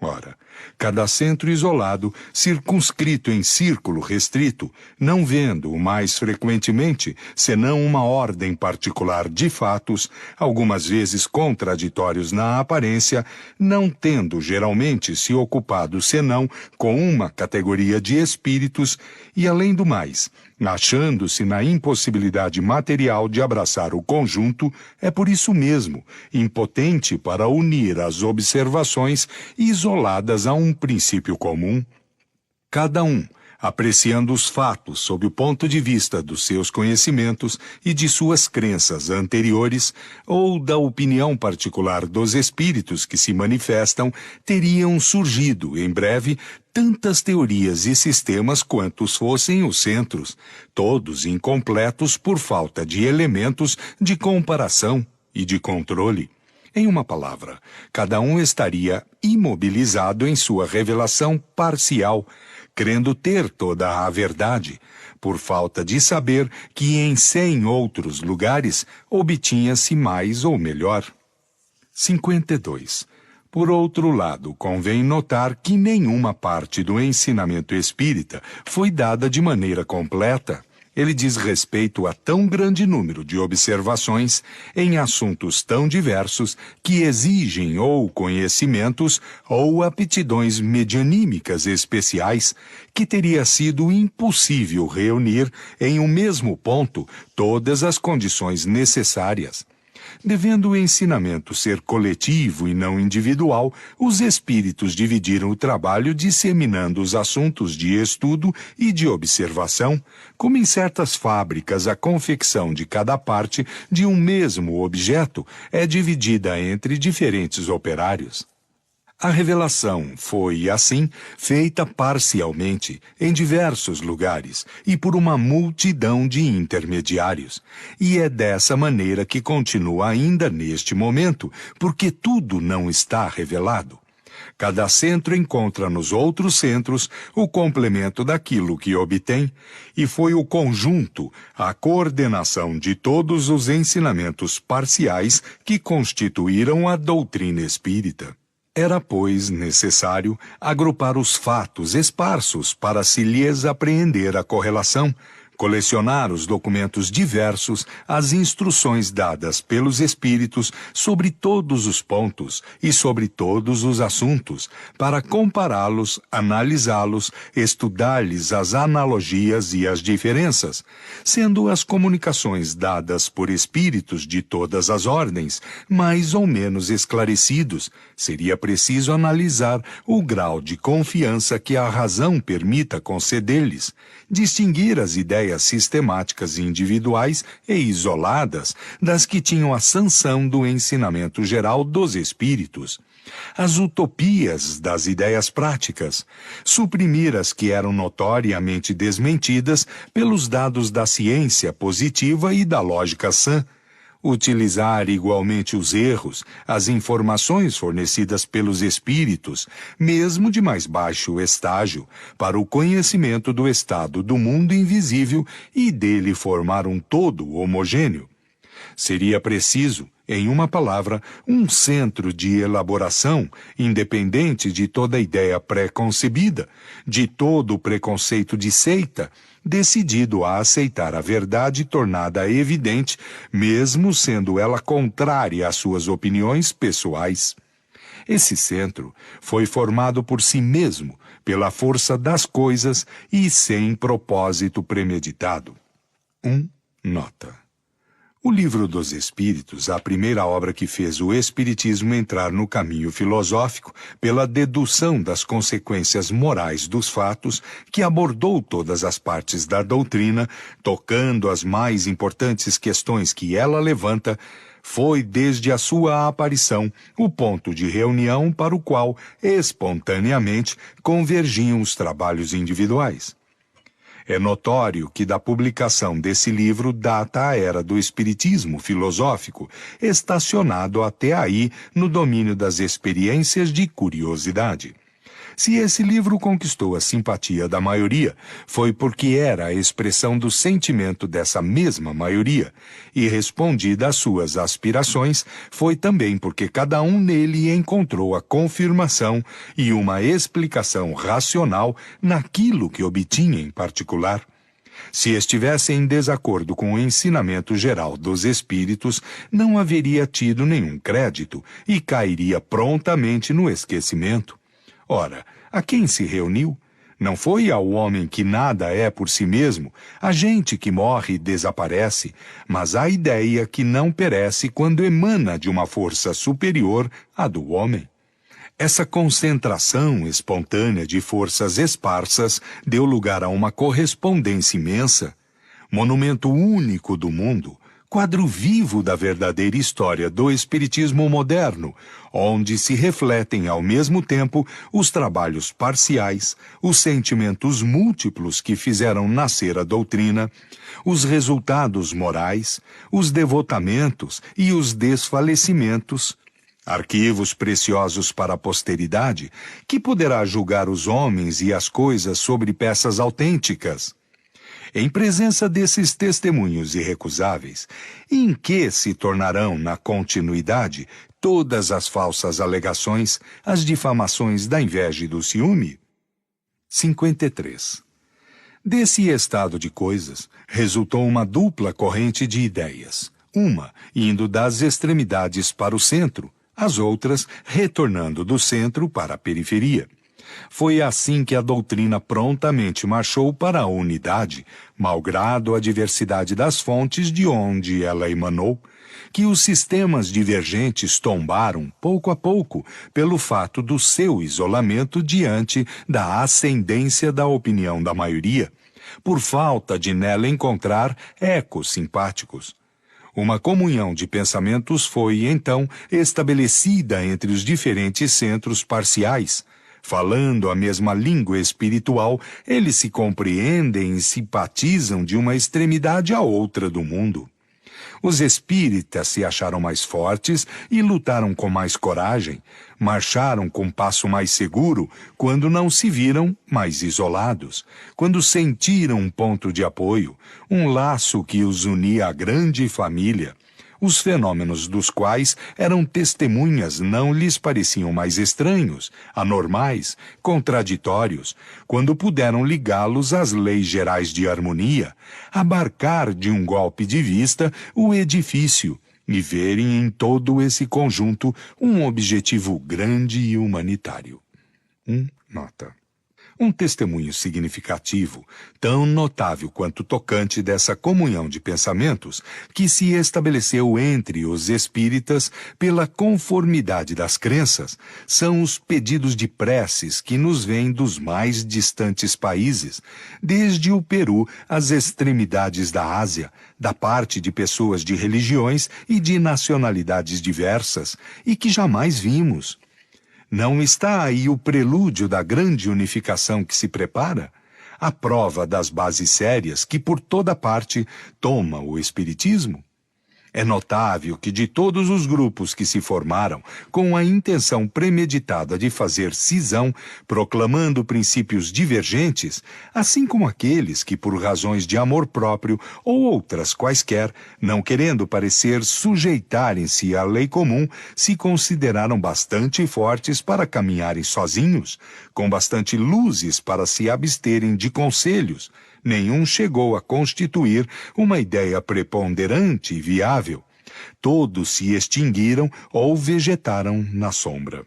Ora, cada centro isolado, circunscrito em círculo restrito, não vendo, o mais frequentemente, senão uma ordem particular de fatos, algumas vezes contraditórios na aparência, não tendo geralmente se ocupado senão com uma categoria de espíritos e, além do mais, achando-se na impossibilidade material de abraçar o conjunto, é por isso mesmo impotente para unir as observações isoladas a um princípio comum. Cada um, apreciando os fatos sob o ponto de vista dos seus conhecimentos e de suas crenças anteriores, ou da opinião particular dos espíritos que se manifestam, teriam surgido, em breve, tantas teorias e sistemas quantos fossem os centros, todos incompletos por falta de elementos de comparação e de controle. Em uma palavra, cada um estaria imobilizado em sua revelação parcial, crendo ter toda a verdade, por falta de saber que em 100 outros lugares obtinha-se mais ou melhor. 52. Por outro lado, convém notar que nenhuma parte do ensinamento espírita foi dada de maneira completa. Ele diz respeito a tão grande número de observações em assuntos tão diversos que exigem ou conhecimentos ou aptidões medianímicas especiais que teria sido impossível reunir em um mesmo ponto todas as condições necessárias. Devendo o ensinamento ser coletivo e não individual, os espíritos dividiram o trabalho disseminando os assuntos de estudo e de observação, como em certas fábricas a confecção de cada parte de um mesmo objeto é dividida entre diferentes operários. A revelação foi, assim, feita parcialmente, em diversos lugares, e por uma multidão de intermediários. E é dessa maneira que continua ainda neste momento, porque tudo não está revelado. Cada centro encontra nos outros centros o complemento daquilo que obtém, e foi o conjunto, a coordenação de todos os ensinamentos parciais que constituíram a doutrina espírita. Era, pois, necessário agrupar os fatos esparsos para se lhes apreender a correlação, colecionar os documentos diversos, as instruções dadas pelos espíritos sobre todos os pontos e sobre todos os assuntos, para compará-los, analisá-los, estudar-lhes as analogias e as diferenças, sendo as comunicações dadas por espíritos de todas as ordens mais ou menos esclarecidos. Seria preciso analisar o grau de confiança que a razão permita conceder-lhes, distinguir as ideias sistemáticas individuais e isoladas das que tinham a sanção do ensinamento geral dos espíritos, as utopias das ideias práticas, suprimir as que eram notoriamente desmentidas pelos dados da ciência positiva e da lógica sã, utilizar igualmente os erros, as informações fornecidas pelos espíritos, mesmo de mais baixo estágio, para o conhecimento do estado do mundo invisível e dele formar um todo homogêneo. Seria preciso, em uma palavra, um centro de elaboração, independente de toda ideia pré-concebida, de todo o preconceito de seita, decidido a aceitar a verdade tornada evidente, mesmo sendo ela contrária às suas opiniões pessoais. Esse centro foi formado por si mesmo, pela força das coisas e sem propósito premeditado. Nota. O Livro dos Espíritos, a primeira obra que fez o Espiritismo entrar no caminho filosófico pela dedução das consequências morais dos fatos, que abordou todas as partes da doutrina, tocando as mais importantes questões que ela levanta, foi desde a sua aparição o ponto de reunião para o qual, espontaneamente, convergiam os trabalhos individuais. É notório que da publicação desse livro data a era do espiritismo filosófico, estacionado até aí no domínio das experiências de curiosidade. Se esse livro conquistou a simpatia da maioria, foi porque era a expressão do sentimento dessa mesma maioria, e respondida às suas aspirações, foi também porque cada um nele encontrou a confirmação e uma explicação racional naquilo que obtinha em particular. Se estivesse em desacordo com o ensinamento geral dos espíritos, não haveria tido nenhum crédito e cairia prontamente no esquecimento. Ora, a quem se reuniu? Não foi ao homem que nada é por si mesmo, a gente que morre e desaparece, mas à ideia que não perece quando emana de uma força superior à do homem. Essa concentração espontânea de forças esparsas deu lugar a uma correspondência imensa, monumento único do mundo, quadro vivo da verdadeira história do espiritismo moderno, onde se refletem ao mesmo tempo os trabalhos parciais, os sentimentos múltiplos que fizeram nascer a doutrina, os resultados morais, os devotamentos e os desfalecimentos, arquivos preciosos para a posteridade, que poderá julgar os homens e as coisas sobre peças autênticas. Em presença desses testemunhos irrecusáveis, em que se tornarão na continuidade todas as falsas alegações, as difamações da inveja e do ciúme? 53. Desse estado de coisas, resultou uma dupla corrente de ideias, uma indo das extremidades para o centro, as outras retornando do centro para a periferia. Foi assim que a doutrina prontamente marchou para a unidade, malgrado a diversidade das fontes de onde ela emanou, que os sistemas divergentes tombaram, pouco a pouco, pelo fato do seu isolamento diante da ascendência da opinião da maioria, por falta de nela encontrar ecos simpáticos. Uma comunhão de pensamentos foi, então, estabelecida entre os diferentes centros parciais. Falando a mesma língua espiritual, eles se compreendem e simpatizam de uma extremidade à outra do mundo. Os espíritas se acharam mais fortes e lutaram com mais coragem, marcharam com passo mais seguro quando não se viram mais isolados, quando sentiram um ponto de apoio, um laço que os unia à grande família. Os fenômenos dos quais eram testemunhas não lhes pareciam mais estranhos, anormais, contraditórios, quando puderam ligá-los às leis gerais de harmonia, abarcar de um golpe de vista o edifício e verem em todo esse conjunto um objetivo grande e humanitário. Nota. Um testemunho significativo, tão notável quanto tocante dessa comunhão de pensamentos que se estabeleceu entre os espíritas pela conformidade das crenças, são os pedidos de preces que nos vêm dos mais distantes países, desde o Peru às extremidades da Ásia, da parte de pessoas de religiões e de nacionalidades diversas, e que jamais vimos. Não está aí o prelúdio da grande unificação que se prepara? A prova das bases sérias que por toda parte toma o Espiritismo? É notável que de todos os grupos que se formaram com a intenção premeditada de fazer cisão, proclamando princípios divergentes, assim como aqueles que por razões de amor próprio ou outras quaisquer, não querendo parecer sujeitarem-se à lei comum, se consideraram bastante fortes para caminharem sozinhos, com bastante luzes para se absterem de conselhos, nenhum chegou a constituir uma ideia preponderante e viável. Todos se extinguiram ou vegetaram na sombra.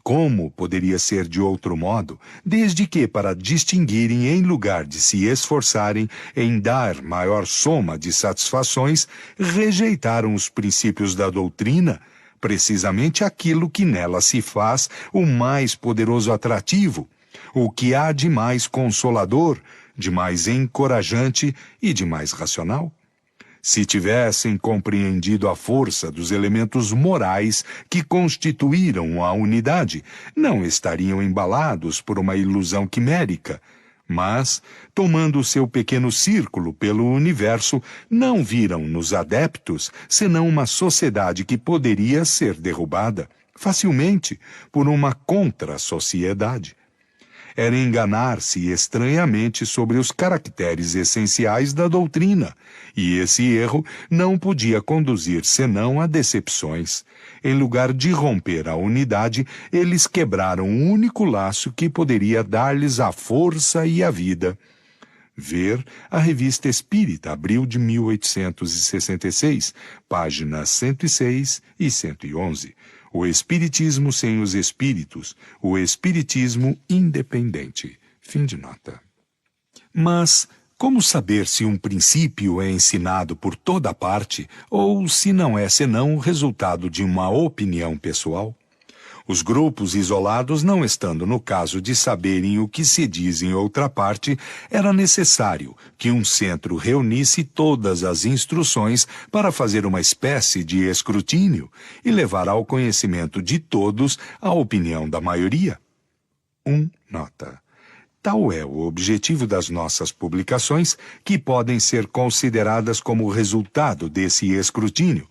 Como poderia ser de outro modo, desde que, para distinguirem em lugar de se esforçarem em dar maior soma de satisfações, rejeitaram os princípios da doutrina, precisamente aquilo que nela se faz o mais poderoso atrativo, o que há de mais consolador, de mais encorajante e de mais racional? Se tivessem compreendido a força dos elementos morais que constituíram a unidade, não estariam embalados por uma ilusão quimérica, mas, tomando o seu pequeno círculo pelo universo, não viram nos adeptos senão uma sociedade que poderia ser derrubada, facilmente, por uma contra-sociedade. era enganar-se estranhamente sobre os caracteres essenciais da doutrina, e esse erro não podia conduzir senão a decepções. Em lugar de romper a unidade, eles quebraram o único laço que poderia dar-lhes a força e a vida. Ver a Revista Espírita, abril de 1866, páginas 106 e 111. O Espiritismo sem os Espíritos, o Espiritismo independente. Fim de nota. Mas como saber se um princípio é ensinado por toda parte ou se não é senão o resultado de uma opinião pessoal? Os grupos isolados, não estando no caso de saberem o que se diz em outra parte, era necessário que um centro reunisse todas as instruções para fazer uma espécie de escrutínio e levar ao conhecimento de todos a opinião da maioria. Nota. Tal é o objetivo das nossas publicações, que podem ser consideradas como resultado desse escrutínio.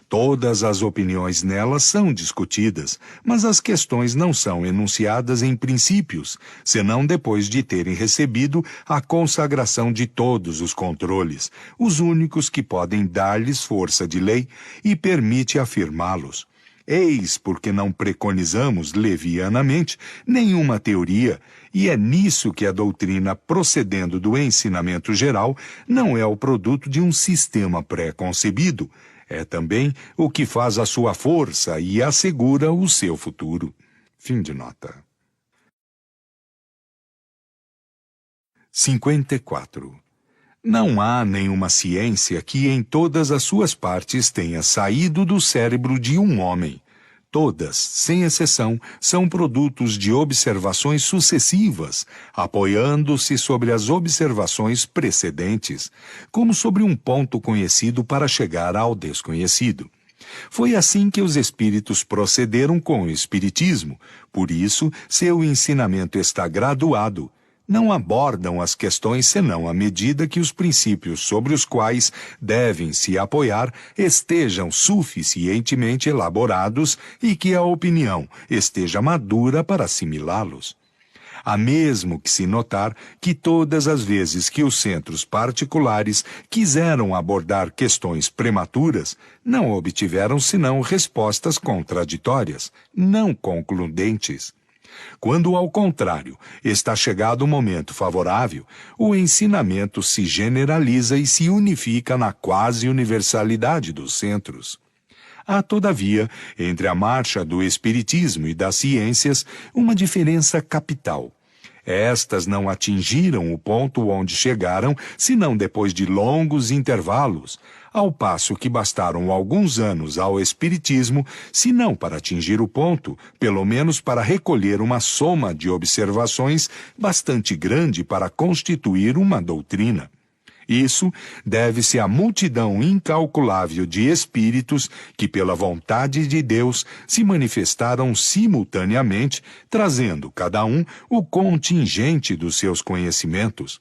Todas as opiniões nelas são discutidas, mas as questões não são enunciadas em princípios, senão depois de terem recebido a consagração de todos os controles, os únicos que podem dar-lhes força de lei e permite afirmá-los. Eis porque não preconizamos levianamente nenhuma teoria, e é nisso que a doutrina, procedendo do ensinamento geral, não é o produto de um sistema pré-concebido. É também o que faz a sua força e assegura o seu futuro. Fim de nota. 54. Não há nenhuma ciência que em todas as suas partes tenha saído do cérebro de um homem. Todas, sem exceção, são produtos de observações sucessivas, apoiando-se sobre as observações precedentes, como sobre um ponto conhecido para chegar ao desconhecido. Foi assim que os espíritos procederam com o espiritismo, por isso seu ensinamento está graduado. Não abordam as questões senão à medida que os princípios sobre os quais devem se apoiar estejam suficientemente elaborados e que a opinião esteja madura para assimilá-los. Há mesmo que se notar que todas as vezes que os centros particulares quiseram abordar questões prematuras, não obtiveram senão respostas contraditórias, não concludentes. Quando, ao contrário, está chegado o momento favorável, o ensinamento se generaliza e se unifica na quase universalidade dos centros. Há, todavia, entre a marcha do espiritismo e das ciências, uma diferença capital. Estas não atingiram o ponto onde chegaram, senão depois de longos intervalos, ao passo que bastaram alguns anos ao espiritismo, se não para atingir o ponto, pelo menos para recolher uma soma de observações bastante grande para constituir uma doutrina. Isso deve-se à multidão incalculável de espíritos que, pela vontade de Deus, se manifestaram simultaneamente, trazendo cada um o contingente dos seus conhecimentos.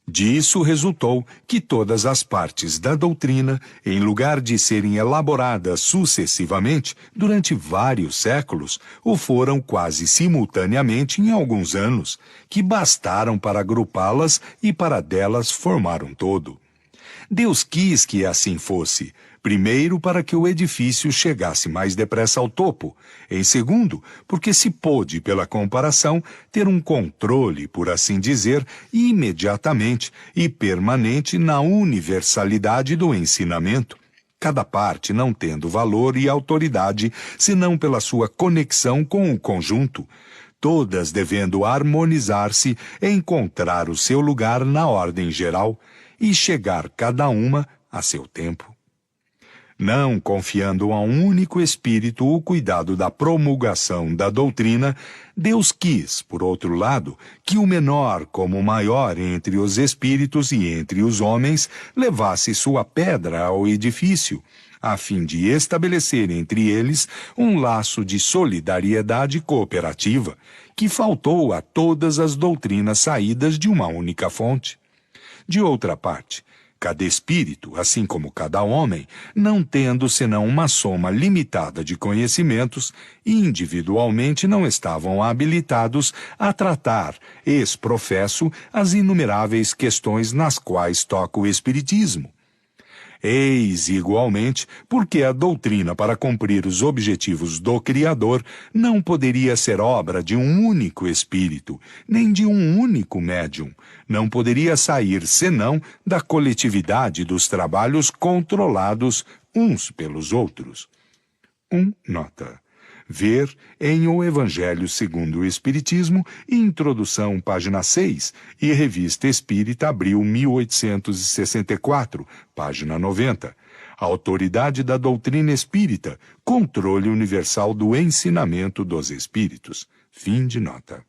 Disso resultou que todas as partes da doutrina, em lugar de serem elaboradas sucessivamente durante vários séculos, o foram quase simultaneamente em alguns anos, que bastaram para agrupá-las e para delas formar um todo. Deus quis que assim fosse, primeiro para que o edifício chegasse mais depressa ao topo, em segundo, porque se pôde, pela comparação, ter um controle, por assim dizer, imediatamente e permanente na universalidade do ensinamento, cada parte não tendo valor e autoridade, senão pela sua conexão com o conjunto, todas devendo harmonizar-se e encontrar o seu lugar na ordem geral, e chegar cada uma a seu tempo. Não confiando a um único espírito o cuidado da promulgação da doutrina, Deus quis, por outro lado, que o menor como o maior entre os espíritos e entre os homens levasse sua pedra ao edifício, a fim de estabelecer entre eles um laço de solidariedade cooperativa, que faltou a todas as doutrinas saídas de uma única fonte. De outra parte, Cada espírito, assim como cada homem, não tendo senão uma soma limitada de conhecimentos, individualmente não estavam habilitados a tratar, ex professo, as inumeráveis questões nas quais toca o Espiritismo. Eis, igualmente, porque a doutrina para cumprir os objetivos do Criador não poderia ser obra de um único espírito, nem de um único médium. Não poderia sair senão da coletividade dos trabalhos controlados uns pelos outros. Nota. Ver em O Evangelho segundo o Espiritismo, introdução, página 6, e Revista Espírita, abril 1864, página 90. Autoridade da Doutrina Espírita, Controle Universal do Ensinamento dos Espíritos. Fim de nota.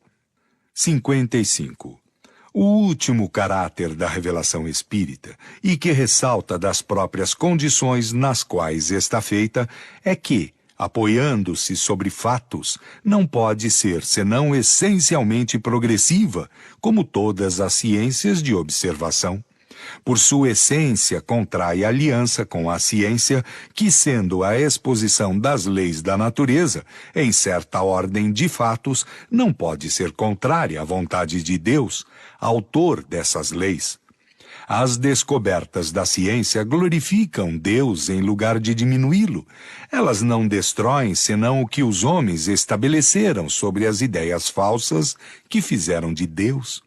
55. O último caráter da revelação espírita, e que ressalta das próprias condições nas quais está feita, é que, apoiando-se sobre fatos, não pode ser senão essencialmente progressiva, como todas as ciências de observação. Por sua essência, contrai aliança com a ciência, que, sendo a exposição das leis da natureza, em certa ordem de fatos, não pode ser contrária à vontade de Deus, autor dessas leis. As descobertas da ciência glorificam Deus em lugar de diminuí-lo. Elas não destroem senão o que os homens estabeleceram sobre as ideias falsas que fizeram de Deus.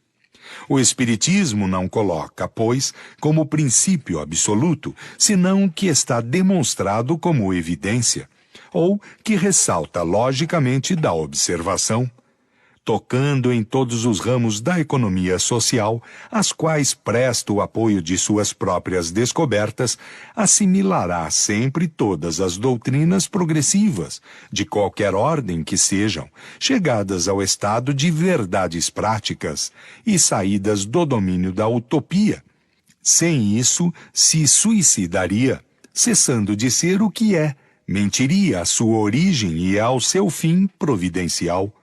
O Espiritismo não coloca, pois, como princípio absoluto, senão o que está demonstrado como evidência, ou que ressalta logicamente da observação. Tocando em todos os ramos da economia social, às quais presta o apoio de suas próprias descobertas, assimilará sempre todas as doutrinas progressivas, de qualquer ordem que sejam, chegadas ao estado de verdades práticas e saídas do domínio da utopia. Sem isso, se suicidaria, cessando de ser o que é, mentiria à sua origem e ao seu fim providencial.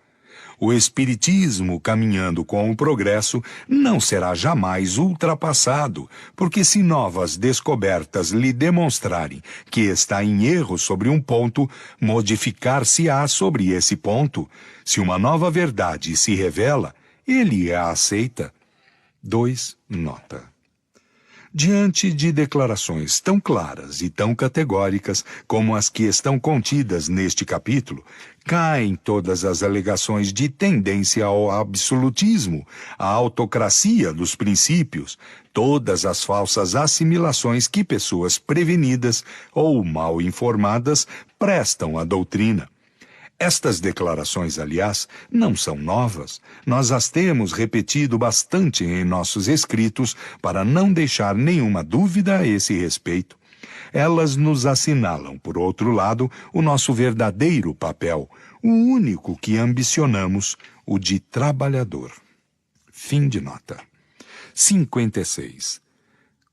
O Espiritismo, caminhando com o progresso, não será jamais ultrapassado, porque se novas descobertas lhe demonstrarem que está em erro sobre um ponto, modificar-se-á sobre esse ponto. Se uma nova verdade se revela, ele a aceita. 2. Nota. Diante de declarações tão claras e tão categóricas como as que estão contidas neste capítulo, caem todas as alegações de tendência ao absolutismo, à autocracia dos princípios, todas as falsas assimilações que pessoas prevenidas ou mal informadas prestam à doutrina. Estas declarações, aliás, não são novas. Nós as temos repetido bastante em nossos escritos para não deixar nenhuma dúvida a esse respeito. Elas nos assinalam, por outro lado, o nosso verdadeiro papel, o único que ambicionamos, o de trabalhador. Fim de nota. 56.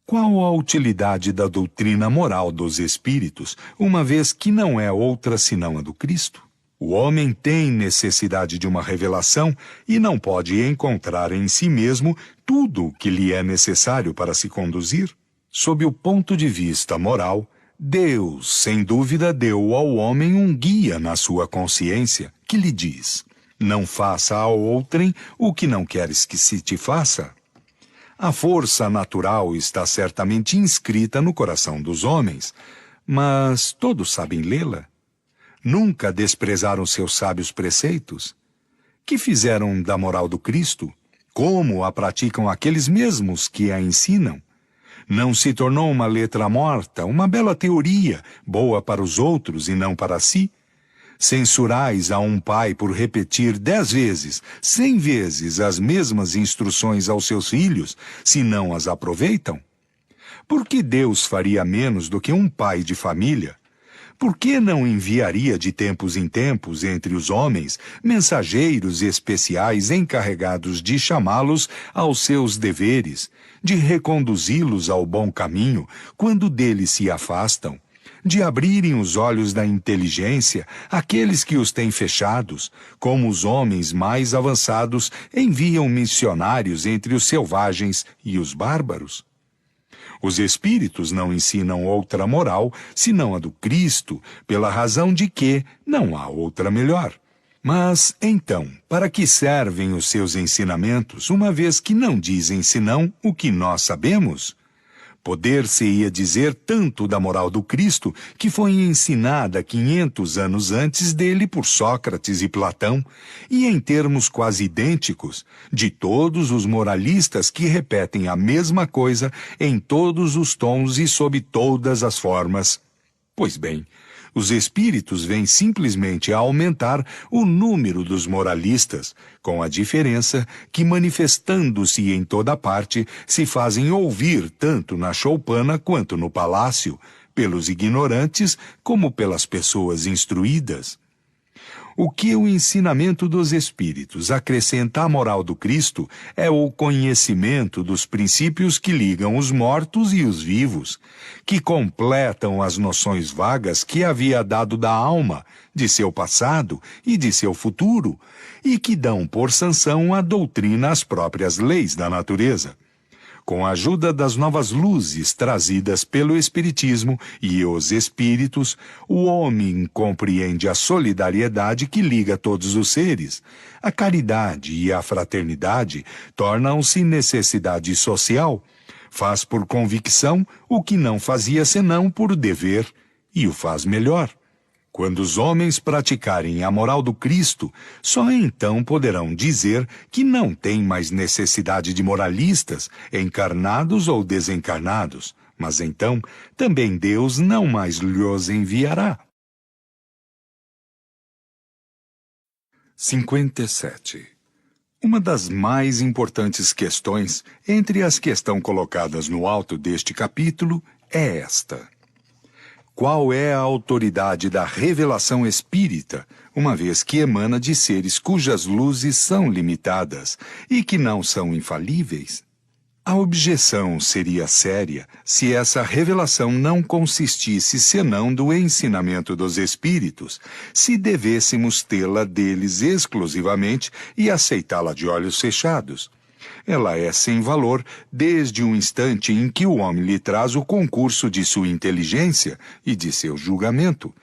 Qual a utilidade da doutrina moral dos espíritos, uma vez que não é outra senão a do Cristo? O homem tem necessidade de uma revelação e não pode encontrar em si mesmo tudo o que lhe é necessário para se conduzir. Sob o ponto de vista moral, Deus, sem dúvida, deu ao homem um guia na sua consciência, que lhe diz: não faça a outrem o que não queres que se te faça. A força natural está certamente inscrita no coração dos homens, mas todos sabem lê-la? Nunca desprezaram seus sábios preceitos? Que fizeram da moral do Cristo? Como a praticam aqueles mesmos que a ensinam? Não se tornou uma letra morta, uma bela teoria, boa para os outros e não para si? Censurais a um pai por repetir 10 vezes, 100 vezes as mesmas instruções aos seus filhos, se não as aproveitam? Por que Deus faria menos do que um pai de família? Por que não enviaria de tempos em tempos entre os homens mensageiros especiais encarregados de chamá-los aos seus deveres, de reconduzi-los ao bom caminho quando dele se afastam, de abrirem os olhos da inteligência àqueles que os têm fechados, como os homens mais avançados enviam missionários entre os selvagens e os bárbaros? Os espíritos não ensinam outra moral senão a do Cristo, pela razão de que não há outra melhor. Mas, então, para que servem os seus ensinamentos, uma vez que não dizem senão o que nós sabemos? Poder-se-ia dizer tanto da moral do Cristo, que foi ensinada 500 anos antes dele por Sócrates e Platão, e em termos quase idênticos, de todos os moralistas que repetem a mesma coisa em todos os tons e sob todas as formas. Pois bem, os espíritos vêm simplesmente a aumentar o número dos moralistas, com a diferença que, manifestando-se em toda parte, se fazem ouvir tanto na choupana quanto no palácio, pelos ignorantes como pelas pessoas instruídas. O que o ensinamento dos espíritos acrescenta à moral do Cristo é o conhecimento dos princípios que ligam os mortos e os vivos, que completam as noções vagas que havia dado da alma, de seu passado e de seu futuro, e que dão por sanção à doutrina as próprias leis da natureza. Com a ajuda das novas luzes trazidas pelo Espiritismo e os Espíritos, o homem compreende a solidariedade que liga todos os seres. A caridade e a fraternidade tornam-se necessidade social. Faz por convicção o que não fazia senão por dever, e o faz melhor. Quando os homens praticarem a moral do Cristo, só então poderão dizer que não têm mais necessidade de moralistas, encarnados ou desencarnados, mas então também Deus não mais lhos enviará. 57. Uma das mais importantes questões, entre as que estão colocadas no alto deste capítulo, é esta: qual é a autoridade da revelação espírita, uma vez que emana de seres cujas luzes são limitadas e que não são infalíveis? A objeção seria séria se essa revelação não consistisse senão do ensinamento dos espíritos, se devêssemos tê-la deles exclusivamente e aceitá-la de olhos fechados. Ela é sem valor desde o instante em que o homem lhe traz o concurso de sua inteligência e de seu julgamento.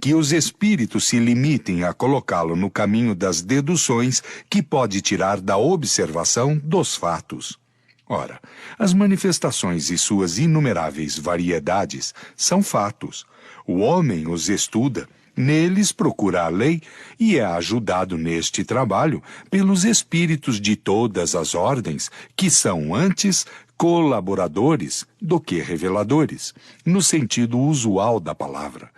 Que os espíritos se limitem a colocá-lo no caminho das deduções que pode tirar da observação dos fatos. Ora, as manifestações e suas inumeráveis variedades são fatos. O homem os estuda, neles procura a lei e é ajudado neste trabalho pelos espíritos de todas as ordens, que são antes colaboradores do que reveladores, no sentido usual da palavra.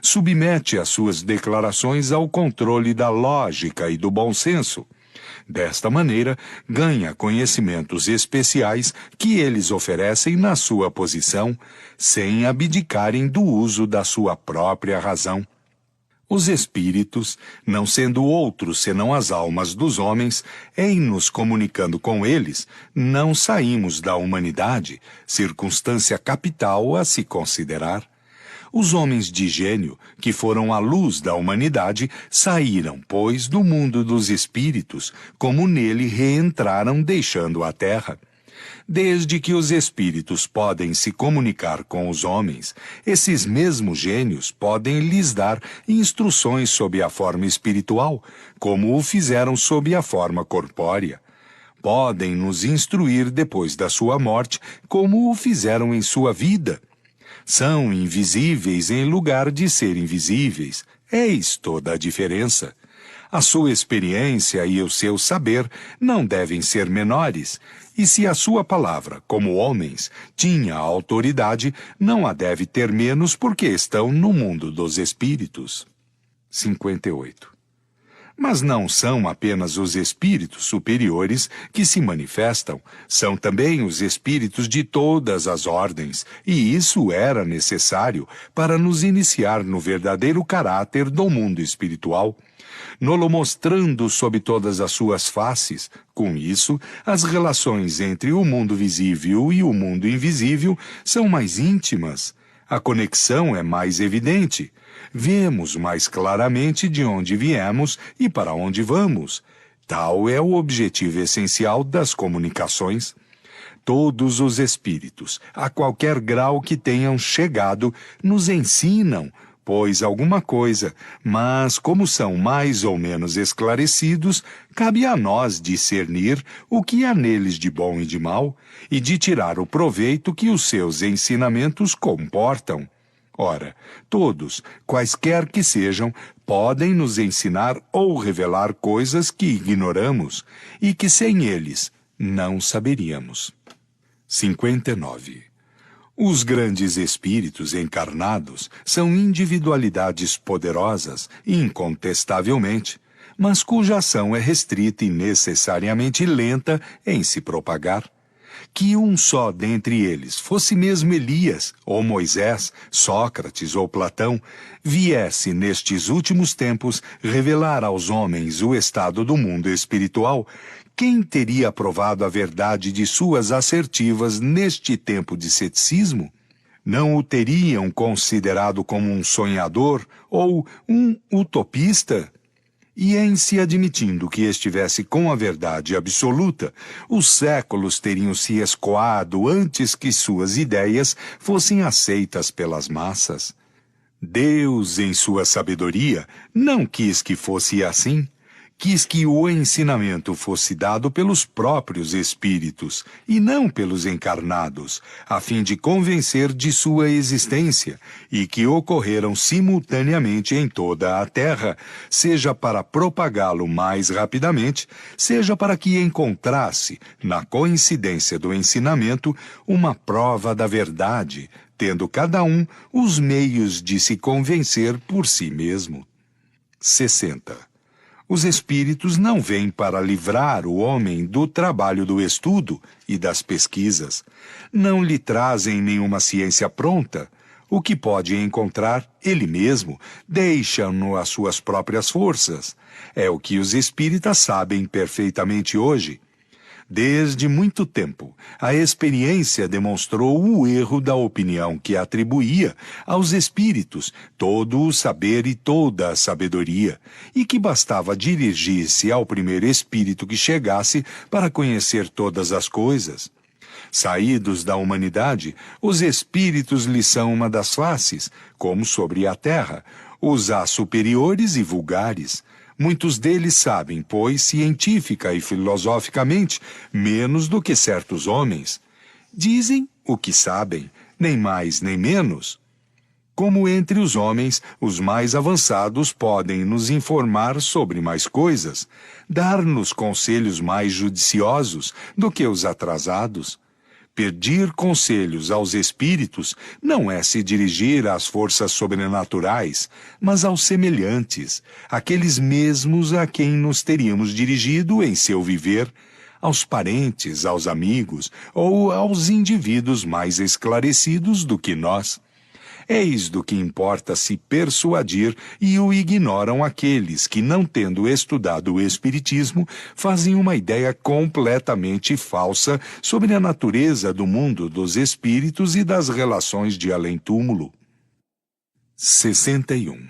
Submete as suas declarações ao controle da lógica e do bom senso. Desta maneira, ganha conhecimentos especiais que eles oferecem na sua posição, sem abdicarem do uso da sua própria razão. Os espíritos, não sendo outros senão as almas dos homens, em nos comunicando com eles, não saímos da humanidade, circunstância capital a se considerar. Os homens de gênio, que foram a luz da humanidade, saíram, pois, do mundo dos espíritos, como nele reentraram deixando a terra. Desde que os espíritos podem se comunicar com os homens, esses mesmos gênios podem lhes dar instruções sob a forma espiritual, como o fizeram sob a forma corpórea. Podem nos instruir depois da sua morte, como o fizeram em sua vida. São invisíveis em lugar de ser invisíveis. Eis toda a diferença. A sua experiência e o seu saber não devem ser menores, e se a sua palavra, como homens, tinha autoridade, não a deve ter menos porque estão no mundo dos espíritos. 58. Mas não são apenas os espíritos superiores que se manifestam, são também os espíritos de todas as ordens, e isso era necessário para nos iniciar no verdadeiro caráter do mundo espiritual, no-lo mostrando sob todas as suas faces. Com isso, as relações entre o mundo visível e o mundo invisível são mais íntimas. A conexão é mais evidente. Vemos mais claramente de onde viemos e para onde vamos. Tal é o objetivo essencial das comunicações. Todos os espíritos, a qualquer grau que tenham chegado, nos ensinam, pois alguma coisa, mas como são mais ou menos esclarecidos, cabe a nós discernir o que há neles de bom e de mal, e de tirar o proveito que os seus ensinamentos comportam. Ora, todos, quaisquer que sejam, podem nos ensinar ou revelar coisas que ignoramos, e que sem eles não saberíamos. 59. Os grandes espíritos encarnados são individualidades poderosas, incontestavelmente, mas cuja ação é restrita e necessariamente lenta em se propagar. Que um só dentre eles, fosse mesmo Elias, ou Moisés, Sócrates ou Platão, viesse nestes últimos tempos revelar aos homens o estado do mundo espiritual, quem teria provado a verdade de suas assertivas neste tempo de ceticismo? Não o teriam considerado como um sonhador ou um utopista? E em se admitindo que estivesse com a verdade absoluta, os séculos teriam se escoado antes que suas ideias fossem aceitas pelas massas. Deus, em sua sabedoria, não quis que fosse assim. Quis que o ensinamento fosse dado pelos próprios espíritos, e não pelos encarnados, a fim de convencer de sua existência, e que ocorreram simultaneamente em toda a Terra, seja para propagá-lo mais rapidamente, seja para que encontrasse, na coincidência do ensinamento, uma prova da verdade, tendo cada um os meios de se convencer por si mesmo. 60. Os espíritos não vêm para livrar o homem do trabalho do estudo e das pesquisas. Não lhe trazem nenhuma ciência pronta. O que pode encontrar, ele mesmo, deixa-no às suas próprias forças. É o que os espíritas sabem perfeitamente hoje. Desde muito tempo, a experiência demonstrou o erro da opinião que atribuía aos espíritos todo o saber e toda a sabedoria, e que bastava dirigir-se ao primeiro espírito que chegasse para conhecer todas as coisas. Saídos da humanidade, os espíritos lhe são uma das faces, como sobre a terra, os há superiores e vulgares. Muitos deles sabem, pois, científica e filosoficamente, menos do que certos homens. Dizem o que sabem, nem mais nem menos. Como entre os homens, os mais avançados podem nos informar sobre mais coisas, dar-nos conselhos mais judiciosos do que os atrasados. Pedir conselhos aos espíritos não é se dirigir às forças sobrenaturais, mas aos semelhantes, aqueles mesmos a quem nos teríamos dirigido em seu viver, aos parentes, aos amigos ou aos indivíduos mais esclarecidos do que nós. Eis do que importa se persuadir, e o ignoram aqueles que, não tendo estudado o Espiritismo, fazem uma ideia completamente falsa sobre a natureza do mundo dos espíritos e das relações de além-túmulo. 61.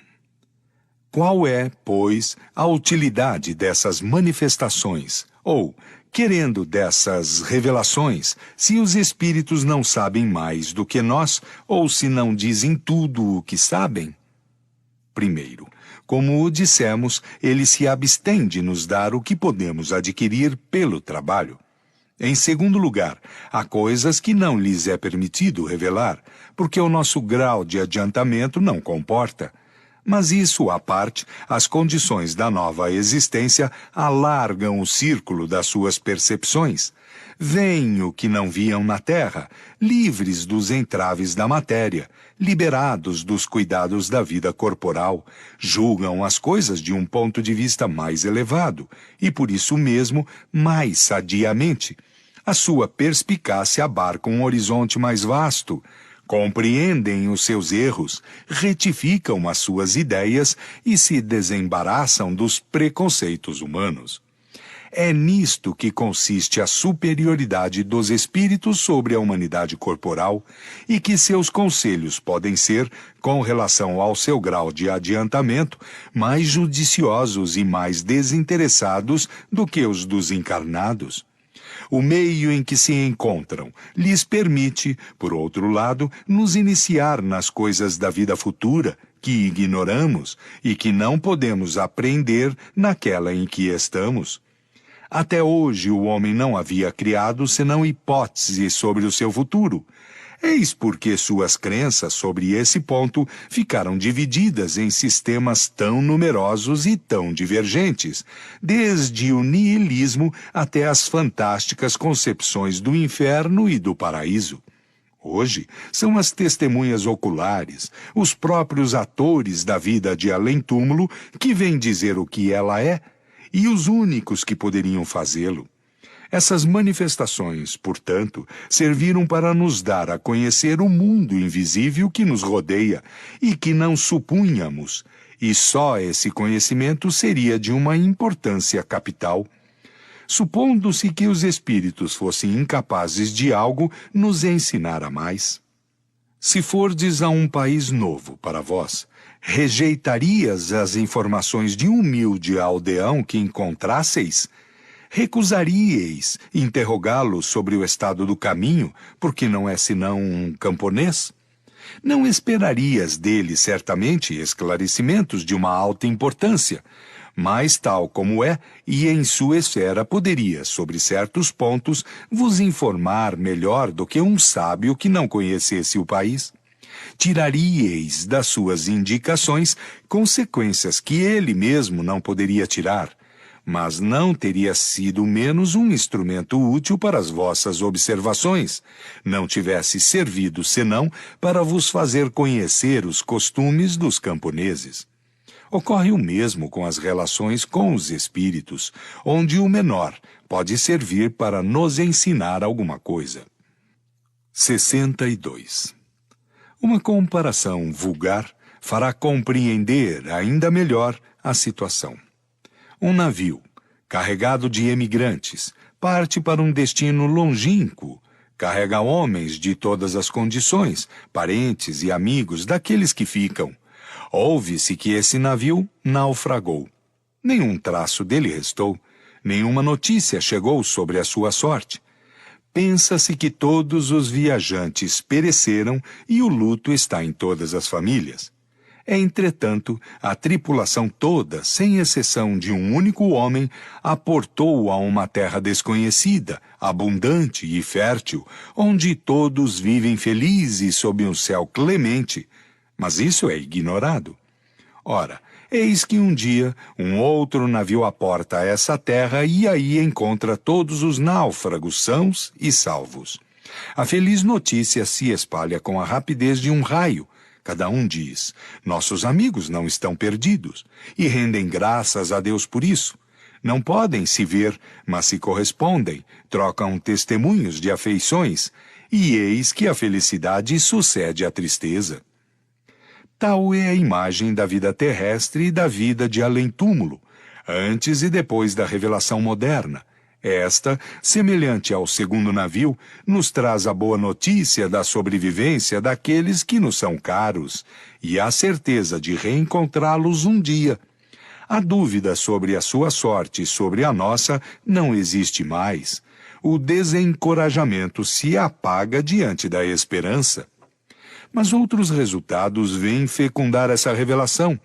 Qual é, pois, a utilidade dessas manifestações, ou, querendo dessas revelações, se os espíritos não sabem mais do que nós, ou se não dizem tudo o que sabem? Primeiro, como o dissemos, ele se abstém de nos dar o que podemos adquirir pelo trabalho. Em segundo lugar, há coisas que não lhes é permitido revelar, porque o nosso grau de adiantamento não comporta. Mas isso à parte, as condições da nova existência alargam o círculo das suas percepções. Veem o que não viam na Terra, livres dos entraves da matéria, liberados dos cuidados da vida corporal, julgam as coisas de um ponto de vista mais elevado e, por isso mesmo, mais sadiamente. A sua perspicácia abarca um horizonte mais vasto, compreendem os seus erros, retificam as suas ideias e se desembaraçam dos preconceitos humanos. É nisto que consiste a superioridade dos espíritos sobre a humanidade corporal e que seus conselhos podem ser, com relação ao seu grau de adiantamento, mais judiciosos e mais desinteressados do que os dos encarnados. o meio em que se encontram lhes permite, por outro lado, nos iniciar nas coisas da vida futura, que ignoramos e que não podemos aprender naquela em que estamos. Até hoje o homem não havia criado senão hipóteses sobre o seu futuro. Eis porque suas crenças sobre esse ponto ficaram divididas em sistemas tão numerosos e tão divergentes, desde o niilismo até as fantásticas concepções do inferno e do paraíso. Hoje, são as testemunhas oculares, os próprios atores da vida de além-túmulo que vêm dizer o que ela é, e os únicos que poderiam fazê-lo. Essas manifestações, portanto, serviram para nos dar a conhecer o mundo invisível que nos rodeia e que não supunhamos, e só esse conhecimento seria de uma importância capital. Supondo-se que os espíritos fossem incapazes de algo, nos ensinara mais. Se fordes a um país novo para vós, rejeitarias as informações de um humilde aldeão que encontrasseis? Recusaríeis interrogá-lo sobre o estado do caminho, porque não é senão um camponês? Não esperarias dele, certamente, esclarecimentos de uma alta importância, mas tal como é, e em sua esfera poderia, sobre certos pontos, vos informar melhor do que um sábio que não conhecesse o país. Tiraríeis das suas indicações consequências que ele mesmo não poderia tirar, mas não teria sido menos um instrumento útil para as vossas observações, não tivesse servido senão para vos fazer conhecer os costumes dos camponeses. Ocorre o mesmo com as relações com os espíritos, onde o menor pode servir para nos ensinar alguma coisa. 62. Uma comparação vulgar fará compreender ainda melhor a situação. Um navio, carregado de emigrantes, parte para um destino longínquo, carrega homens de todas as condições, parentes e amigos daqueles que ficam. Ouve-se que esse navio naufragou. Nenhum traço dele restou, nenhuma notícia chegou sobre a sua sorte. Pensa-se que todos os viajantes pereceram e o luto está em todas as famílias. Entretanto, a tripulação toda, sem exceção de um único homem, aportou a uma terra desconhecida, abundante e fértil, onde todos vivem felizes sob um céu clemente. Mas isso é ignorado. Ora, eis que um dia um outro navio aporta a essa terra e aí encontra todos os náufragos sãos e salvos. A feliz notícia se espalha com a rapidez de um raio. Cada um diz: nossos amigos não estão perdidos, e rendem graças a Deus por isso. Não podem se ver, mas se correspondem, trocam testemunhos de afeições, e eis que a felicidade sucede à tristeza. Tal é a imagem da vida terrestre e da vida de além-túmulo, antes e depois da revelação moderna. Esta, semelhante ao segundo navio, nos traz a boa notícia da sobrevivência daqueles que nos são caros e a certeza de reencontrá-los um dia. A dúvida sobre a sua sorte e sobre a nossa não existe mais. O desencorajamento se apaga diante da esperança. Mas outros resultados vêm fecundar essa revelação.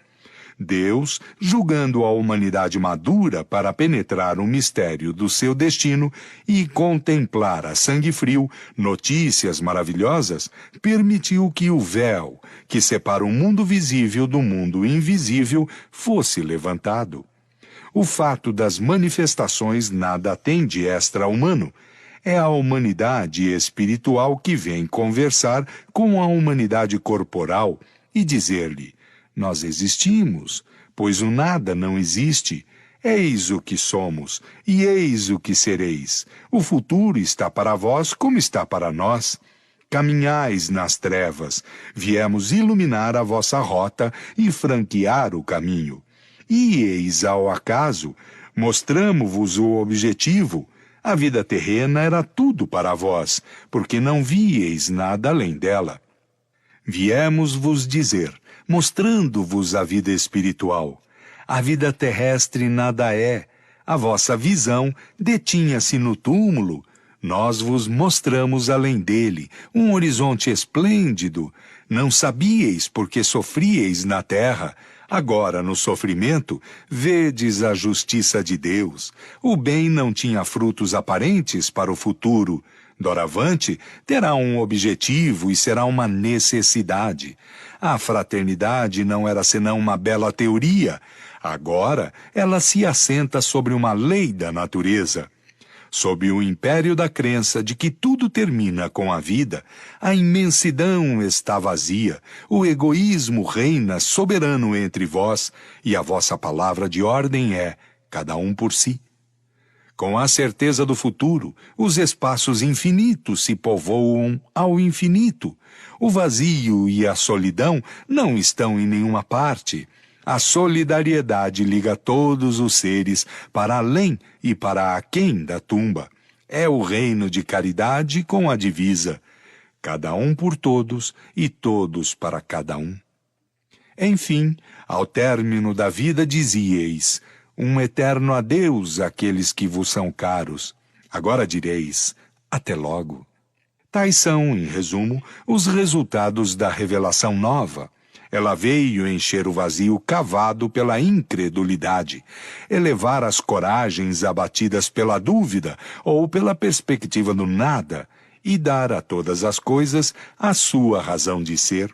Deus, julgando a humanidade madura para penetrar o mistério do seu destino e contemplar a sangue frio notícias maravilhosas, permitiu que o véu, que separa o mundo visível do mundo invisível, fosse levantado. O fato das manifestações nada tem de extra-humano. É a humanidade espiritual que vem conversar com a humanidade corporal e dizer-lhe: nós existimos, pois o nada não existe. Eis o que somos, e eis o que sereis. O futuro está para vós como está para nós. Caminhais nas trevas, viemos iluminar a vossa rota e franquear o caminho. E eis ao acaso, mostramo-vos o objetivo. A vida terrena era tudo para vós, porque não víeis nada além dela. Viemos vos dizer, mostrando-vos a vida espiritual. A vida terrestre nada é. A vossa visão detinha-se no túmulo, Nós vos mostramos além dele um horizonte esplêndido. Não sabíeis porque sofríeis na terra. Agora, no sofrimento, vedes a justiça de Deus. O bem não tinha frutos aparentes para o futuro. Doravante, terá um objetivo e será uma necessidade. A fraternidade não era senão uma bela teoria. Agora, ela se assenta sobre uma lei da natureza. Sob o império da crença de que tudo termina com a vida, a imensidão está vazia, o egoísmo reina soberano entre vós, e a vossa palavra de ordem é, cada um por si. Com a certeza do futuro, os espaços infinitos se povoam ao infinito. O vazio e a solidão não estão em nenhuma parte. A solidariedade liga todos os seres para além e para aquém da tumba. É o reino de caridade com a divisa: cada um por todos e todos para cada um. Enfim, ao término da vida dizieis: um eterno adeus àqueles que vos são caros. Agora direis: até logo. Tais são, em resumo, os resultados da revelação nova. Ela veio encher o vazio cavado pela incredulidade, elevar as coragens abatidas pela dúvida ou pela perspectiva do nada e dar a todas as coisas a sua razão de ser.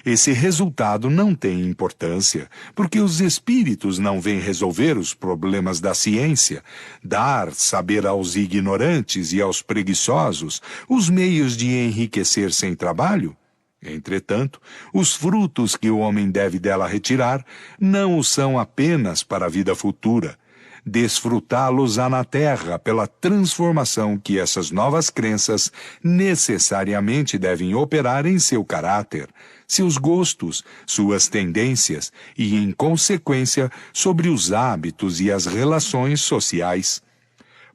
Esse resultado não tem importância, porque os espíritos não vêm resolver os problemas da ciência, dar saber aos ignorantes e aos preguiçosos os meios de enriquecer sem trabalho. Entretanto, os frutos que o homem deve dela retirar não o são apenas para a vida futura. Desfrutá-los-á na terra pela transformação que essas novas crenças necessariamente devem operar em seu caráter, seus gostos, suas tendências e, em consequência, sobre os hábitos e as relações sociais.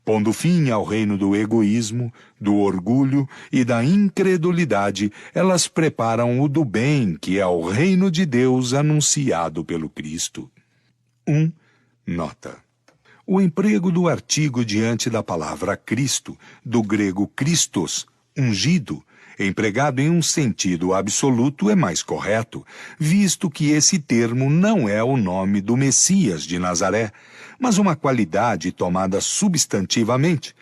Pondo fim ao reino do egoísmo, do orgulho e da incredulidade, elas preparam o do bem, que é o reino de Deus anunciado pelo Cristo. 1. Nota. O emprego do artigo diante da palavra Cristo, do grego Christos, ungido, empregado em um sentido absoluto, é mais correto, visto que esse termo não é o nome do Messias de Nazaré, mas uma qualidade tomada substantivamente.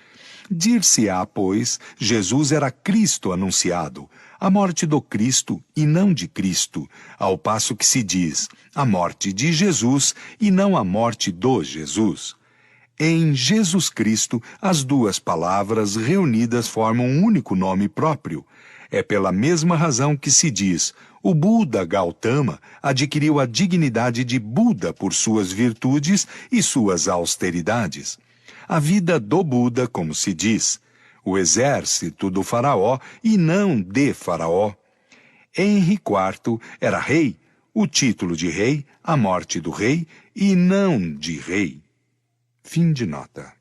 Dir-se-á, pois, Jesus era Cristo anunciado, a morte do Cristo e não de Cristo, ao passo que se diz a morte de Jesus e não a morte do Jesus. Em Jesus Cristo, as duas palavras reunidas formam um único nome próprio. É pela mesma razão que se diz: o Buda Gautama adquiriu a dignidade de Buda por suas virtudes e suas austeridades. A vida do Buda, como se diz, o exército do faraó e não de faraó. Henri IV era rei, o título de rei, a morte do rei e não de rei. Fim de nota.